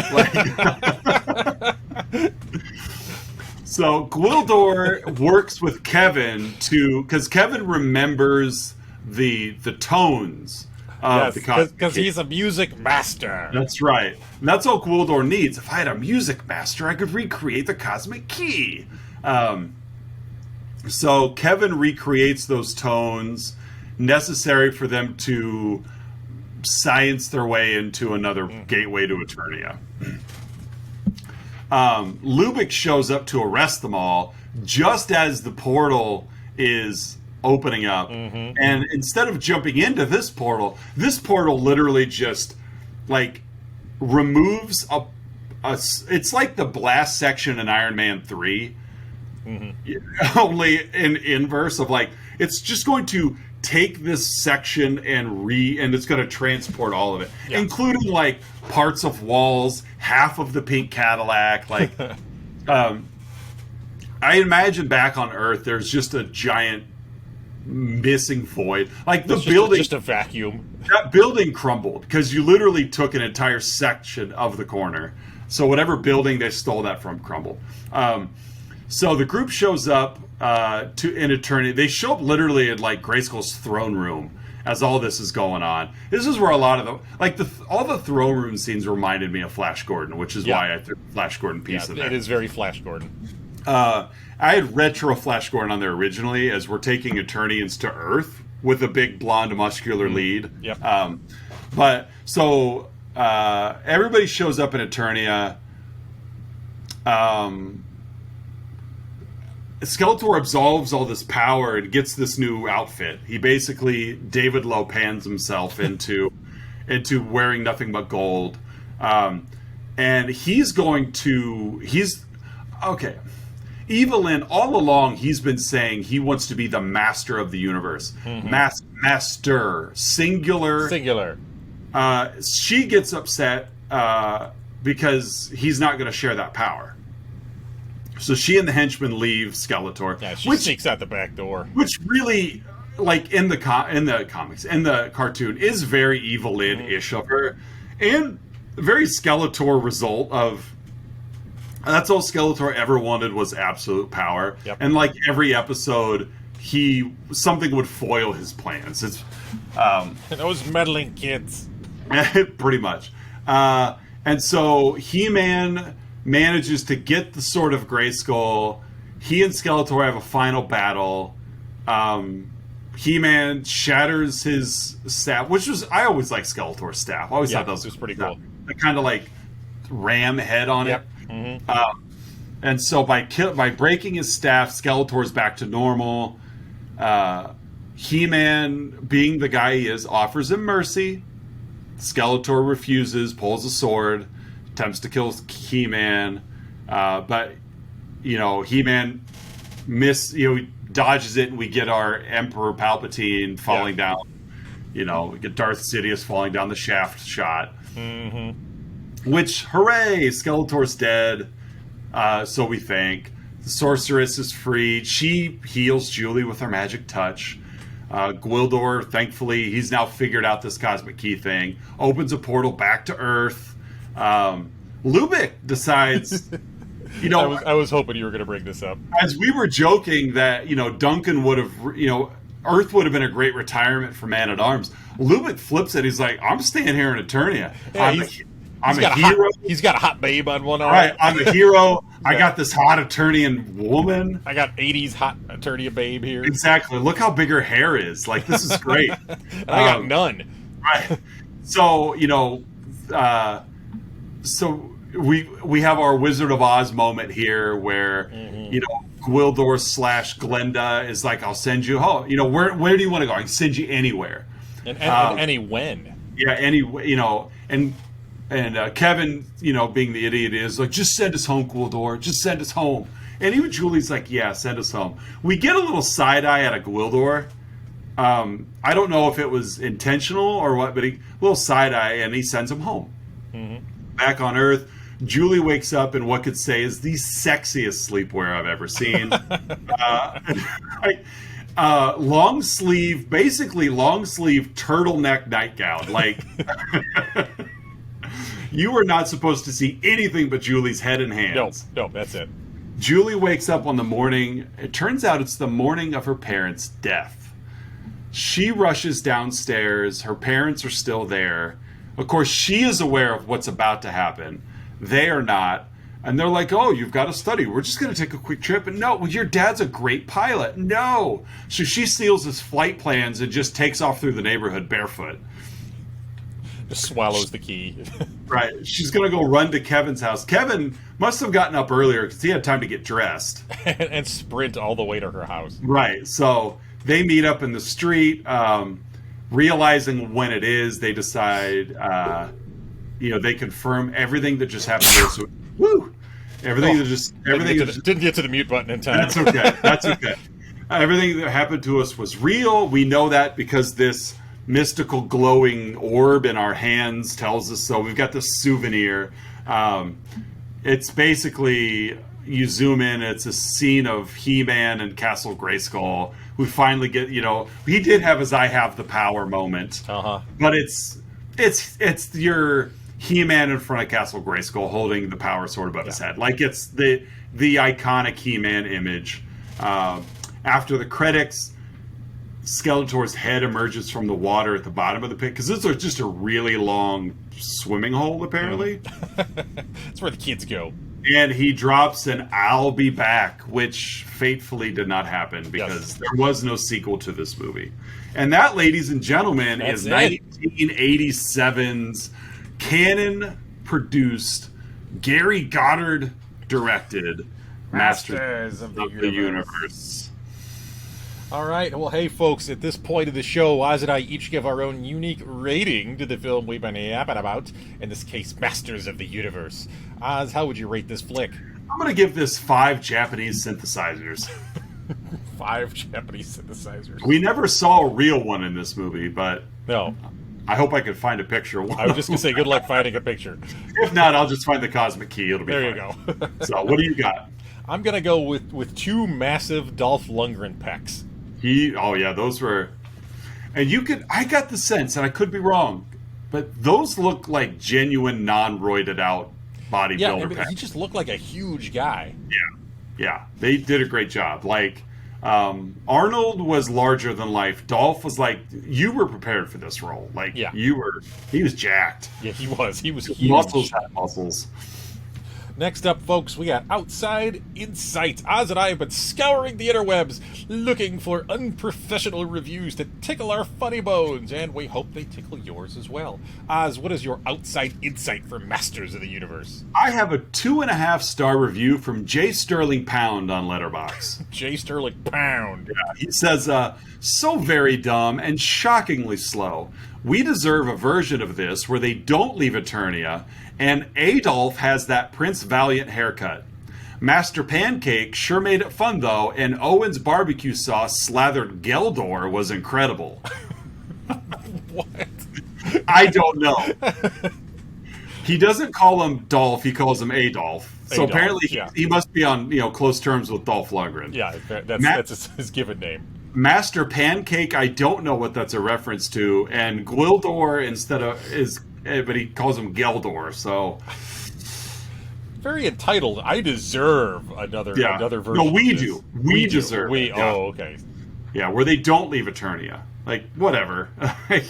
B: So Gwildor works with Kevin because Kevin remembers the tones of the
A: because he's a music master.
B: That's right. And that's all Gwildor needs. If I had a music master, I could recreate the cosmic key. So Kevin recreates those tones necessary for them to science their way into another gateway to Eternia. Lubick shows up to arrest them all just as the portal is opening up. And instead of jumping into this portal literally just like removes it's like the blast section in Iron Man 3. Only in inverse of, like, it's just going to take this section and it's going to transport all of it, including like parts of walls, half of the pink Cadillac. Like, I imagine back on Earth, there's just a giant missing void. Like the building,
A: just a vacuum.
B: That building crumbled because you literally took an entire section of the corner. So whatever building they stole that from crumbled. So the group shows up in Eternia. They show up literally in like Grayskull's throne room as all this is going on. This is where a lot of all the throne room scenes reminded me of Flash Gordon, which is why I threw Flash Gordon piece in there.
A: It is very Flash Gordon.
B: I had retro Flash Gordon on there originally, as we're taking Eternians to Earth with a big blonde muscular lead.
A: Yep.
B: But so everybody shows up in Eternia. Skeletor absolves all this power and gets this new outfit. He basically David Low pans himself into wearing nothing but gold, and he's okay. Evelyn, all along, he's been saying he wants to be the master of the universe. Master, singular. She gets upset because he's not going to share that power. So she and the henchmen leave Skeletor.
A: Yeah, she sneaks out the back door.
B: Which really, like, in the comics, in the cartoon, is very Evelyn-ish of her. And a very Skeletor result of... That's all Skeletor ever wanted was absolute power.
A: Yep.
B: And like every episode, something would foil his plans. It's
A: those meddling kids.
B: Pretty much. And so He-Man manages to get the Sword of Grayskull. He and Skeletor have a final battle. He-Man shatters his staff, which was... I always liked Skeletor's staff. I always thought that was
A: pretty cool.
B: The kind of like ram head on it. And so by breaking his staff, Skeletor's back to normal. He-Man, being the guy he is, offers him mercy. Skeletor refuses, pulls a sword, attempts to kill He-Man. But, He-Man dodges it, and we get our Emperor Palpatine falling down. We get Darth Sidious falling down the shaft shot. Mm-hmm. Which, hooray! Skeletor's dead. So we think. The sorceress is freed. She heals Julie with her magic touch. Gwildor, thankfully, he's now figured out this cosmic key thing. Opens a portal back to Earth. Lubick decides...
A: I was hoping you were going to bring this up.
B: As we were joking that, Duncan would have, Earth would have been a great retirement for Man-at-Arms. Lubick flips it. He's like, I'm staying here in Eternia.
A: Yeah,
B: I'm a hero.
A: He's got a hot babe on one arm.
B: Right, I'm a hero. I got this hot Eternian woman.
A: I got 80s hot Eternia babe here.
B: Exactly. Look how big her hair is. Like, this is great.
A: And I got none.
B: Right. So, we have our Wizard of Oz moment here where, Gwildor / Glenda is like, I'll send you home. Where do you want to go? I can send you anywhere.
A: And any when.
B: Yeah, and Kevin, being the idiot is like, just send us home, Gwildor. Just send us home. And even Julie's like, yeah, send us home. We get a little side eye out of Gwildor. I don't know if it was intentional or what, but a little side eye, and he sends him home. Mm-hmm. Back on Earth, Julie wakes up in what could say is the sexiest sleepwear I've ever seen. Long sleeve turtleneck nightgown. Like, you were not supposed to see anything but Julie's head and hands.
A: No, that's it.
B: Julie wakes up on the morning. It turns out it's the morning of her parents' death. She rushes downstairs. Her parents are still there. Of course, she is aware of what's about to happen. They are not. And they're like, oh, you've got to study. We're just going to take a quick trip. And no, well, your dad's a great pilot. No. So she steals his flight plans and just takes off through the neighborhood barefoot.
A: Just swallows the key.
B: Right. She's going to go run to Kevin's house. Kevin must have gotten up earlier because he had time to get dressed.
A: and sprint all the way to her house.
B: Right. So they meet up in the street. Realizing when it is, they decide, they confirm everything that just happened to us. So, woo! Everything
A: didn't get to the mute button in time.
B: That's okay. Everything that happened to us was real. We know that because this mystical glowing orb in our hands tells us so. We've got this souvenir. It's basically, you zoom in, it's a scene of He-Man and Castle Grayskull. We finally get, he did have his I have the power moment. Uh-huh. But it's your He-Man in front of Castle Grayskull holding the power sword above his head. Like, it's the iconic He-Man image. After the credits, Skeletor's head emerges from the water at the bottom of the pit, because this is just a really long swimming hole, apparently.
A: That's where the kids go.
B: And he drops an "I'll be back," which fatefully did not happen because there was no sequel to this movie. And that, ladies and gentlemen, is 1987's Canon-produced, Gary Goddard-directed Masters of the Universe.
A: All right. Well, hey, folks, at this point of the show, Oz and I each give our own unique rating to the film we've been yapping about, in this case, Masters of the Universe. Oz, how would you rate this flick?
B: I'm going to give this 5 Japanese synthesizers.
A: 5 Japanese synthesizers.
B: We never saw a real one in this movie, but
A: no.
B: I hope I could find a picture of one.
A: I was just going to say, good luck finding a picture.
B: If not, I'll just find the cosmic key. It'll be
A: there
B: fine.
A: You go.
B: So, what do you got?
A: I'm going to go with 2 massive Dolph Lundgren pecs.
B: Those were, and I got the sense, and I could be wrong, but those look like genuine non-roided out bodybuilder pecs.
A: He just looked like a huge guy.
B: Yeah, they did a great job. Like, Arnold was larger than life. Dolph was like, you were prepared for this role. Like, he was jacked.
A: Yeah, he was huge.
B: Muscles had muscles.
A: Next up, folks, we got Outside Insight. Oz and I have been scouring the interwebs, looking for unprofessional reviews to tickle our funny bones, and we hope they tickle yours as well. Oz, what is your Outside Insight for Masters of the Universe?
B: I have a 2.5-star review from J. Sterling Pound on Letterboxd.
A: J. Sterling Pound.
B: Yeah, he says, so very dumb and shockingly slow. We deserve a version of this where they don't leave Eternia, and Adolf has that Prince Valiant haircut. Master Pancake sure made it fun, though, and Owen's barbecue sauce slathered Geldor was incredible.
A: What?
B: I don't know. He doesn't call him Dolph, he calls him Adolf. So
A: Adolf,
B: apparently
A: yeah.
B: he must be on close terms with Dolph Lundgren.
A: Yeah, that's his given name.
B: Master Pancake, I don't know what that's a reference to, and Gwildor but he calls him Geldor, so
A: Very entitled. I deserve another version.
B: No, we
A: of this.
B: do. We deserve it. Yeah.
A: Oh, okay.
B: Yeah, where they don't leave Eternia. Like, whatever.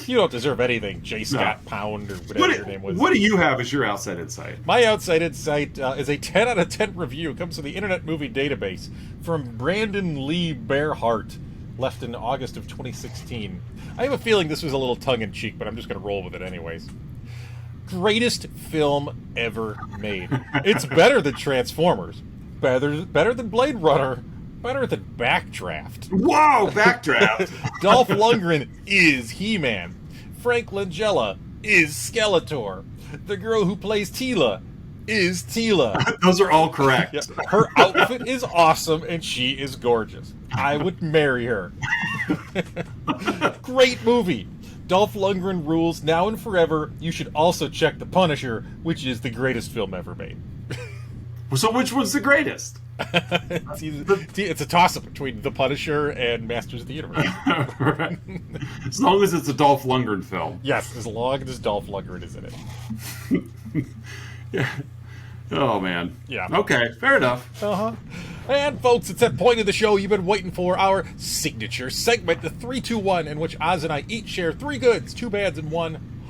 A: You don't deserve anything, J. Scott Pound or whatever your name was.
B: What do you have as your outside insight?
A: My outside insight is a 10 out of 10 review. It comes from the Internet Movie Database from Brandon Lee Bearhart, left in August of 2016. I have a feeling this was a little tongue-in-cheek, but I'm just going to roll with it anyways. Greatest film ever made. It's better than Transformers. Better than Blade Runner. Better than Backdraft.
B: Wow, Backdraft.
A: Dolph Lundgren is He-Man. Frank Langella is Skeletor. The girl who plays Teela is Teela.
B: Those are all correct.
A: Yeah. Her outfit is awesome, and she is gorgeous. I would marry her. Great movie. Dolph Lundgren rules now and forever. You should also check The Punisher, which is the greatest film ever made.
B: So which one's the greatest?
A: It's a toss-up between The Punisher and Masters of the Universe.
B: Right. As long as it's a Dolph Lundgren film.
A: Yes, as long as Dolph Lundgren is in it.
B: Yeah. Oh, man.
A: Yeah.
B: Okay, fair enough.
A: Uh-huh. And, folks, it's that point of the show you've been waiting for, our signature segment, the 3-2-1, in which Oz and I each share 3 goods, 2 bads, and 1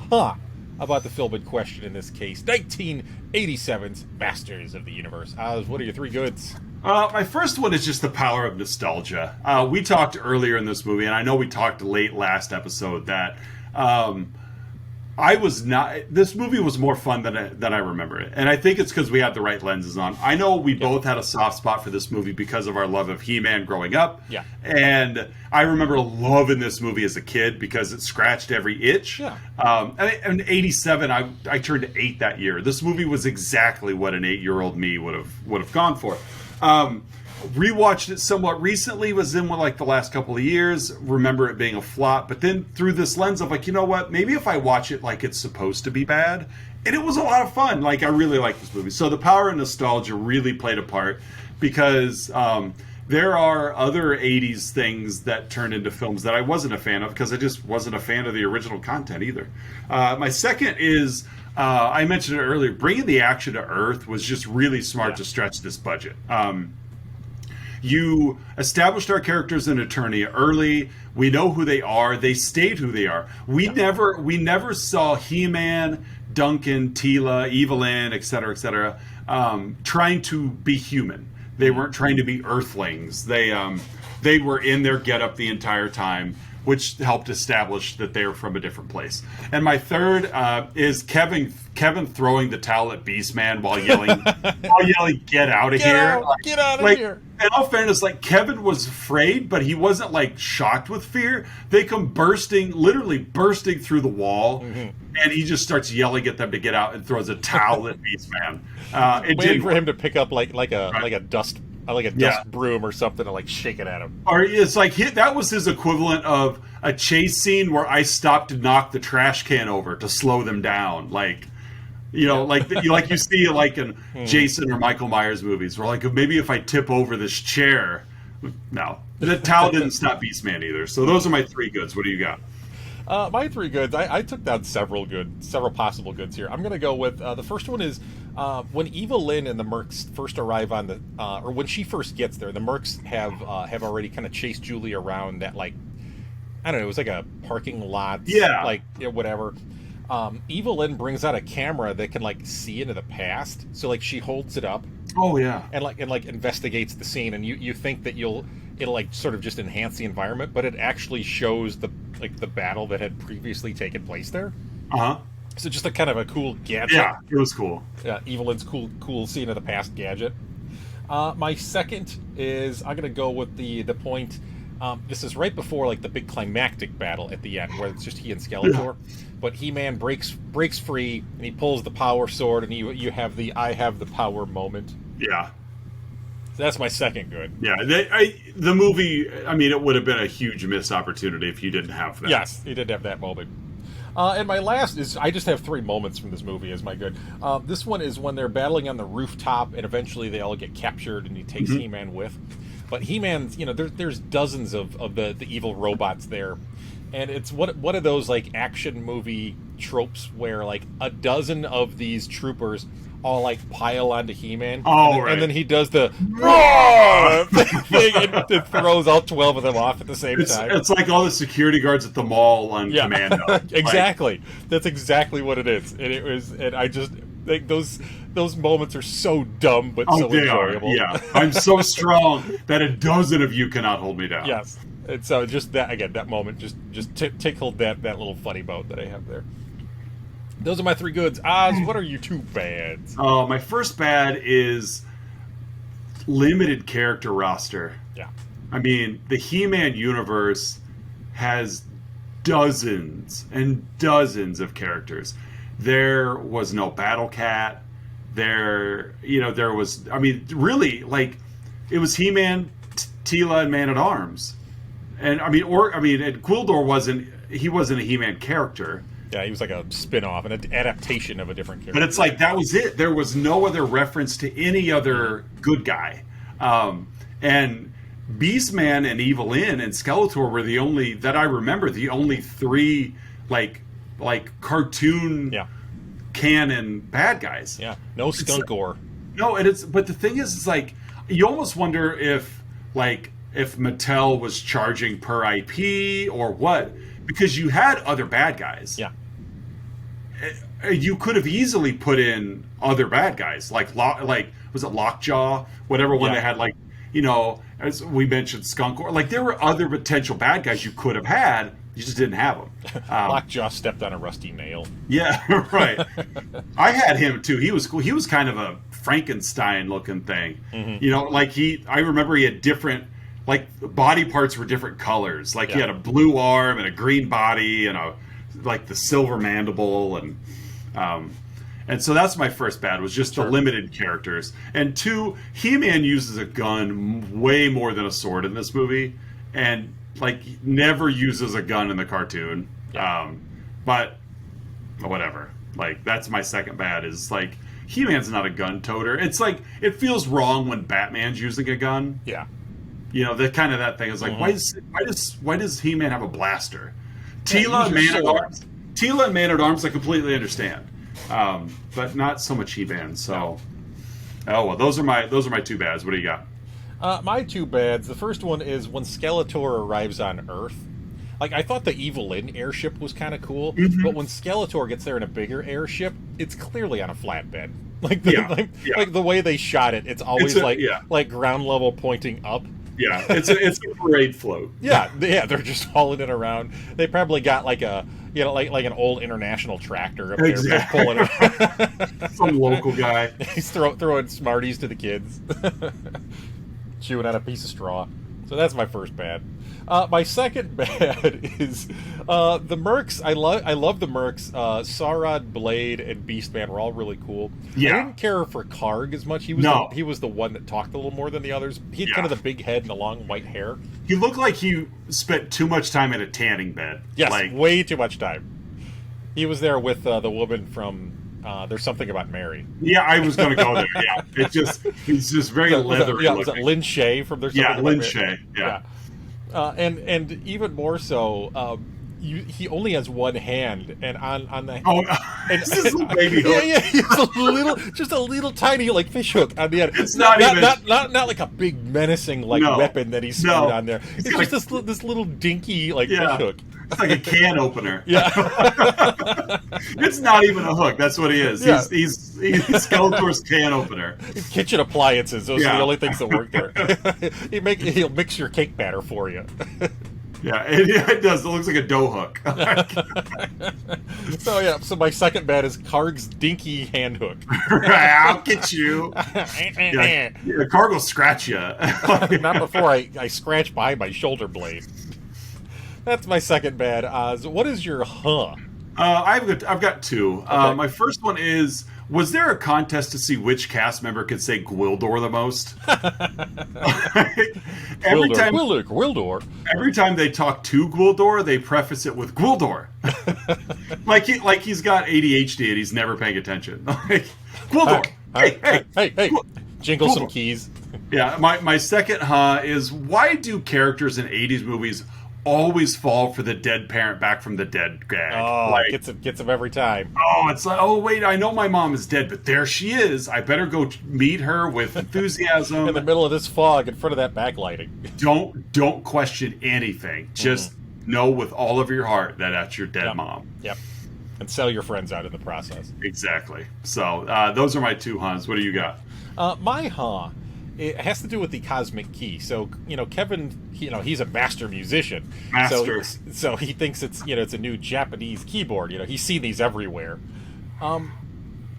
A: about the film in question, in this case, 1987's Masters of the Universe. Oz, what are your 3 goods?
B: My first one is just the power of nostalgia. We talked earlier in this movie, and I know we talked late last episode, that this movie was more fun than I remember it. And I think it's because we had the right lenses on. I know we both had a soft spot for this movie because of our love of He-Man growing up.
A: Yeah.
B: And I remember loving this movie as a kid because it scratched every itch.
A: Yeah.
B: In 87, I turned 8 that year. This movie was exactly what an 8-year-old me would have gone for. Rewatched it somewhat recently, was in like the last couple of years, remember it being a flop, but then through this lens of like, you know what, maybe if I watch it like it's supposed to be bad, and it was a lot of fun. Like, I really like this movie. So the power of nostalgia really played a part, because there are other 80s things that turned into films that I wasn't a fan of, because I just wasn't a fan of the original content either. My second is, I mentioned it earlier, bringing the action to Earth was just really smart to stretch this budget. You established our characters in Eternia early. We know who they are. They stayed who they are. We never saw He-Man, Duncan, Teela, Evelyn, etc., trying to be human. They weren't trying to be Earthlings. They were in their getup the entire time, which helped establish that they were from a different place. And my third is Kevin throwing the towel at Beastman while yelling, "Get out of here!
A: Get out of here!"
B: In all fairness, like, Kevin was afraid, but he wasn't like shocked with fear. They come literally bursting through the wall, and he just starts yelling at them to get out and throws a towel at Beastman.
A: Waiting for him to pick up like a dust broom or something to like shake it at him.
B: Or it's like that was his equivalent of a chase scene where I stopped to knock the trash can over to slow them down, like. Like you see like in Jason or Michael Myers movies, where like maybe if I tip over this chair, no, the towel didn't stop Beastman either. So those are my 3 goods. What do you got?
A: My 3 goods. I took down several possible goods here. I'm going to go with the first one is when Evelyn and the Mercs first arrive on the or when she first gets there, the Mercs have already kind of chased Julie around that, like, I don't know, it was like a parking lot, whatever. Evelyn brings out a camera that can like see into the past, so like she holds it up.
B: Oh yeah.
A: And investigates the scene, and you think that it'll like sort of just enhance the environment, but it actually shows the battle that had previously taken place there. So just a kind of a cool gadget.
B: Yeah, it was cool.
A: Yeah, Evelyn's cool scene of the past gadget. My second is I'm gonna go with the point. This is right before like the big climactic battle at the end, where it's just he and Skeletor. But He-Man breaks free, and he pulls the power sword, and you have the "I have the power" moment.
B: Yeah.
A: That's my second good.
B: Yeah, the movie, I mean, it would have been a huge missed opportunity if you didn't have that.
A: Yes, he did have that moment. And my last is, I just have 3 moments from this movie as my good. This one is when they're battling on the rooftop, and eventually they all get captured, and he takes He-Man with. But He-Man's, there's dozens of the evil robots there. And it's one of those, like, action movie tropes where, like, a dozen of these troopers all, like, pile onto He-Man. And then he does the thing and throws all 12 of them off at the same time.
B: It's like all the security guards at the mall on Commando.
A: Exactly. That's exactly what it is. And I just think those moments are so dumb but so enjoyable.
B: Yeah. I'm so strong that a dozen of you cannot hold me down.
A: Yes. And so just that, again, that moment just tickled that little funny boat that I have there. Those are my 3 goods. Oz, what are your 2 bads?
B: My first bad is limited character roster.
A: Yeah.
B: I mean, the He-Man universe has dozens and dozens of characters. There was no Battle Cat. There was, I mean, really, like, it was He-Man, Teela, and Man-at-Arms. And, and Gwildor wasn't a He-Man character.
A: Yeah, he was like a spin-off, an adaptation of a different character.
B: But it's like, that was it. There was no other reference to any other good guy. And Beastman and Evil Lyn and Skeletor were the only, that I remember, the only 3, like cartoon canon bad guys.
A: Yeah, no Skunkor.
B: No, but the thing is, it's like, you almost wonder if Mattel was charging per IP or what, because you had other bad guys.
A: Yeah.
B: You could have easily put in other bad guys, like was it Lockjaw, whatever one they had, like, as we mentioned, Skunkor. Like, there were other potential bad guys you could have had. You just didn't have them.
A: Lockjaw stepped on a rusty nail.
B: Yeah, right. I had him too. He was cool. He was kind of a Frankenstein-looking thing. Mm-hmm. I remember he had different, like, body parts were different colors. Like, he had a blue arm and a green body and the silver mandible, and so that's my first bad, was just the limited characters. And 2, He-Man uses a gun way more than a sword in this movie, and, like, never uses a gun in the cartoon. But whatever. Like, that's my second bad, is, like, He-Man's not a gun toter. It's like, it feels wrong when Batman's using a gun.
A: Yeah.
B: That thing is like, why does He-Man have a blaster? Teela and Man-at-Arms, I completely understand, but not so much He-Man. So, those are my 2 bads. What do you got?
A: My 2 bads. The first one is when Skeletor arrives on Earth. Like, I thought the Evil Lyn airship was kind of cool, but when Skeletor gets there in a bigger airship, it's clearly on a flatbed. Like the way they shot it, it's always like ground level pointing up.
B: Yeah, it's a parade float.
A: Yeah, they're just hauling it around. They probably got like a like an old international tractor up there, just pulling it.
B: Some local guy.
A: He's throwing Smarties to the kids, chewing on a piece of straw. So that's my first bad. My second bad is the Mercs. I love the Mercs. Saurod, Blade, and Beastman were all really cool.
B: Yeah.
A: I didn't care for Karg as much. He was the one that talked a little more than the others. He had kind of the big head and the long white hair.
B: He looked like he spent too much time in a tanning bed.
A: Yes, way too much time. He was there with the woman from There's Something About Mary.
B: Yeah, I was going to go there. Yeah, he's just very leathery.
A: Yeah, was it Lin Shaye from There's Something About
B: Lin
A: Mary?
B: Shaye. Yeah.
A: And even more so, he only has one hand, and on the
B: and this is a baby hook.
A: Yeah, just a little tiny like fish hook on the end.
B: It's not
A: like a big menacing weapon that he's screwed on there. It's just this little dinky fish hook.
B: It's like a can opener.
A: Yeah.
B: It's not even a hook. That's what he is. Yeah. He's Skeletor's can opener.
A: Kitchen appliances. Those are the only things that work there. He'll mix your cake batter for you.
B: Yeah, it does. It looks like a dough hook.
A: So my second bad is Karg's dinky hand hook.
B: I'll get you. Karg will scratch you.
A: Not before I scratch by my shoulder blade. That's my second bad. What is your
B: I've got two.
A: Okay.
B: My first one is: was there a contest to see which cast member could say Gwildor the most?
A: Gwildor.
B: Every time they talk to Gwildor, they preface it with Gwildor, like he's got ADHD and he's never paying attention. Like Gwildor,
A: hey, jingle
B: Gwildor.
A: some keys.
B: Yeah, my second is why do characters in 80s movies always fall for the dead parent back from the dead gag?
A: Oh, gets him every time.
B: Oh, it's like, oh wait, I know my mom is dead, but there she is. I better go meet her with enthusiasm.
A: In the middle of this fog, in front of that backlighting.
B: Don't question anything. Just know with all of your heart that that's your dead mom.
A: Yep. And sell your friends out in the process.
B: Exactly. So those are my two Hans. What do you got?
A: My it has to do with the cosmic key. So, Kevin, he's a master musician.
B: Master.
A: So he thinks it's a new Japanese keyboard. He's seen these everywhere.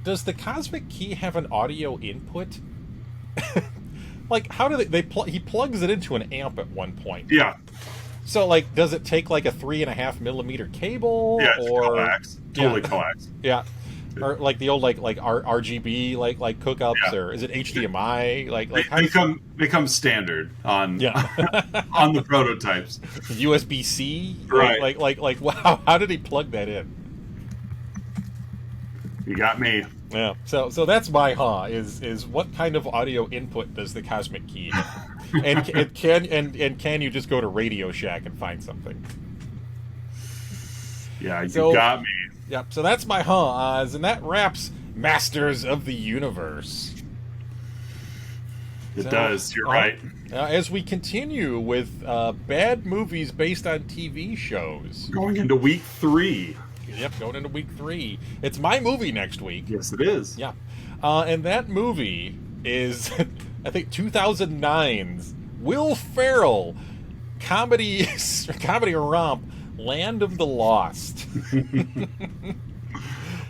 A: Does the cosmic key have an audio input? Like, how do he plugs it into an amp at one point.
B: Yeah.
A: So, like, does it take like a 3.5 millimeter cable?
B: Yeah, it's
A: or
B: coax. Totally coax.
A: Yeah. Or like the old like RGB like hookups, or is it HDMI?
B: They come standard on on the prototypes.
A: USB-C,
B: right?
A: Like wow, how did he plug that in?
B: You got me.
A: Yeah. So that's my is what kind of audio input does the cosmic key have? and can you just go to Radio Shack and find something?
B: Yeah, you got me.
A: Yep, so that's my Oz, and that wraps Masters of the Universe.
B: It does, you're right.
A: As we continue with bad movies based on TV shows.
B: Going into week 3.
A: Yep, going into week 3. It's my movie next week.
B: Yes, it is.
A: Yeah. And that movie is, I think, 2009's Will Ferrell comedy romp, Land of the Lost.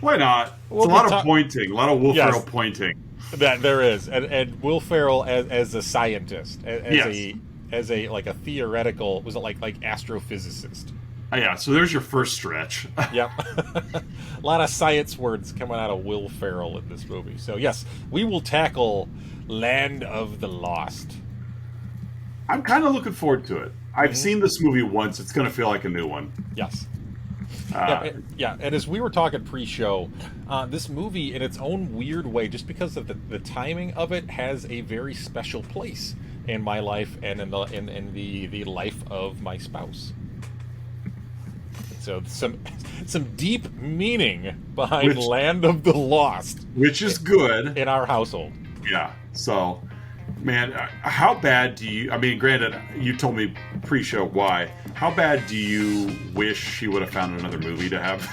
B: Why not? It's a lot of pointing, a lot of Will Ferrell pointing.
A: That there is, and Will Ferrell as a scientist, as a like a theoretical, was it like astrophysicist?
B: Yeah, so there's your first stretch.
A: Yep. A lot of science words coming out of Will Ferrell in this movie. So yes, we will tackle Land of the Lost.
B: I'm kind of looking forward to it. I've seen this movie once. It's going to feel like a new one.
A: Yes. And as we were talking pre-show, this movie, in its own weird way, just because of the timing of it, has a very special place in my life and in the life of my spouse. So some deep meaning behind Land of the Lost,
B: which is good
A: in our household.
B: Yeah. So, man, how bad do you? I mean, granted, you told me pre-show why. How bad do you wish she would have found another movie to have?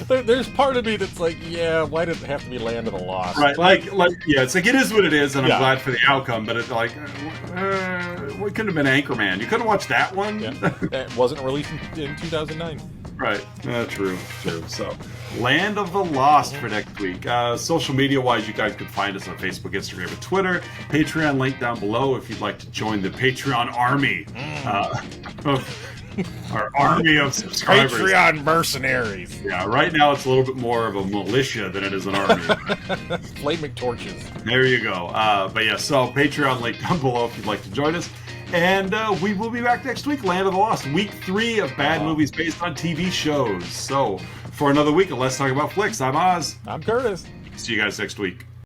A: There's part of me that's like, yeah, why did it have to be Land of the Lost?
B: Right, it's like it is what it is, and I'm glad for the outcome. But it's like, what could have been Anchorman? You couldn't watch that one.
A: Yeah. It wasn't released in 2009.
B: Right. True. So, Land of the Lost for next week. Social media-wise, you guys can find us on Facebook, Instagram, and Twitter. Patreon link down below if you'd like to join the Patreon army. Our army of subscribers.
A: Patreon mercenaries.
B: Yeah, right now it's a little bit more of a militia than it is an army.
A: Flaming torches.
B: There you go. But yeah, so Patreon link down below if you'd like to join us. And we will be back next week, Land of the Lost, week 3 of bad movies based on TV shows. So for another week of Let's Talk About Flicks, I'm Oz.
A: I'm Curtis.
B: See you guys next week.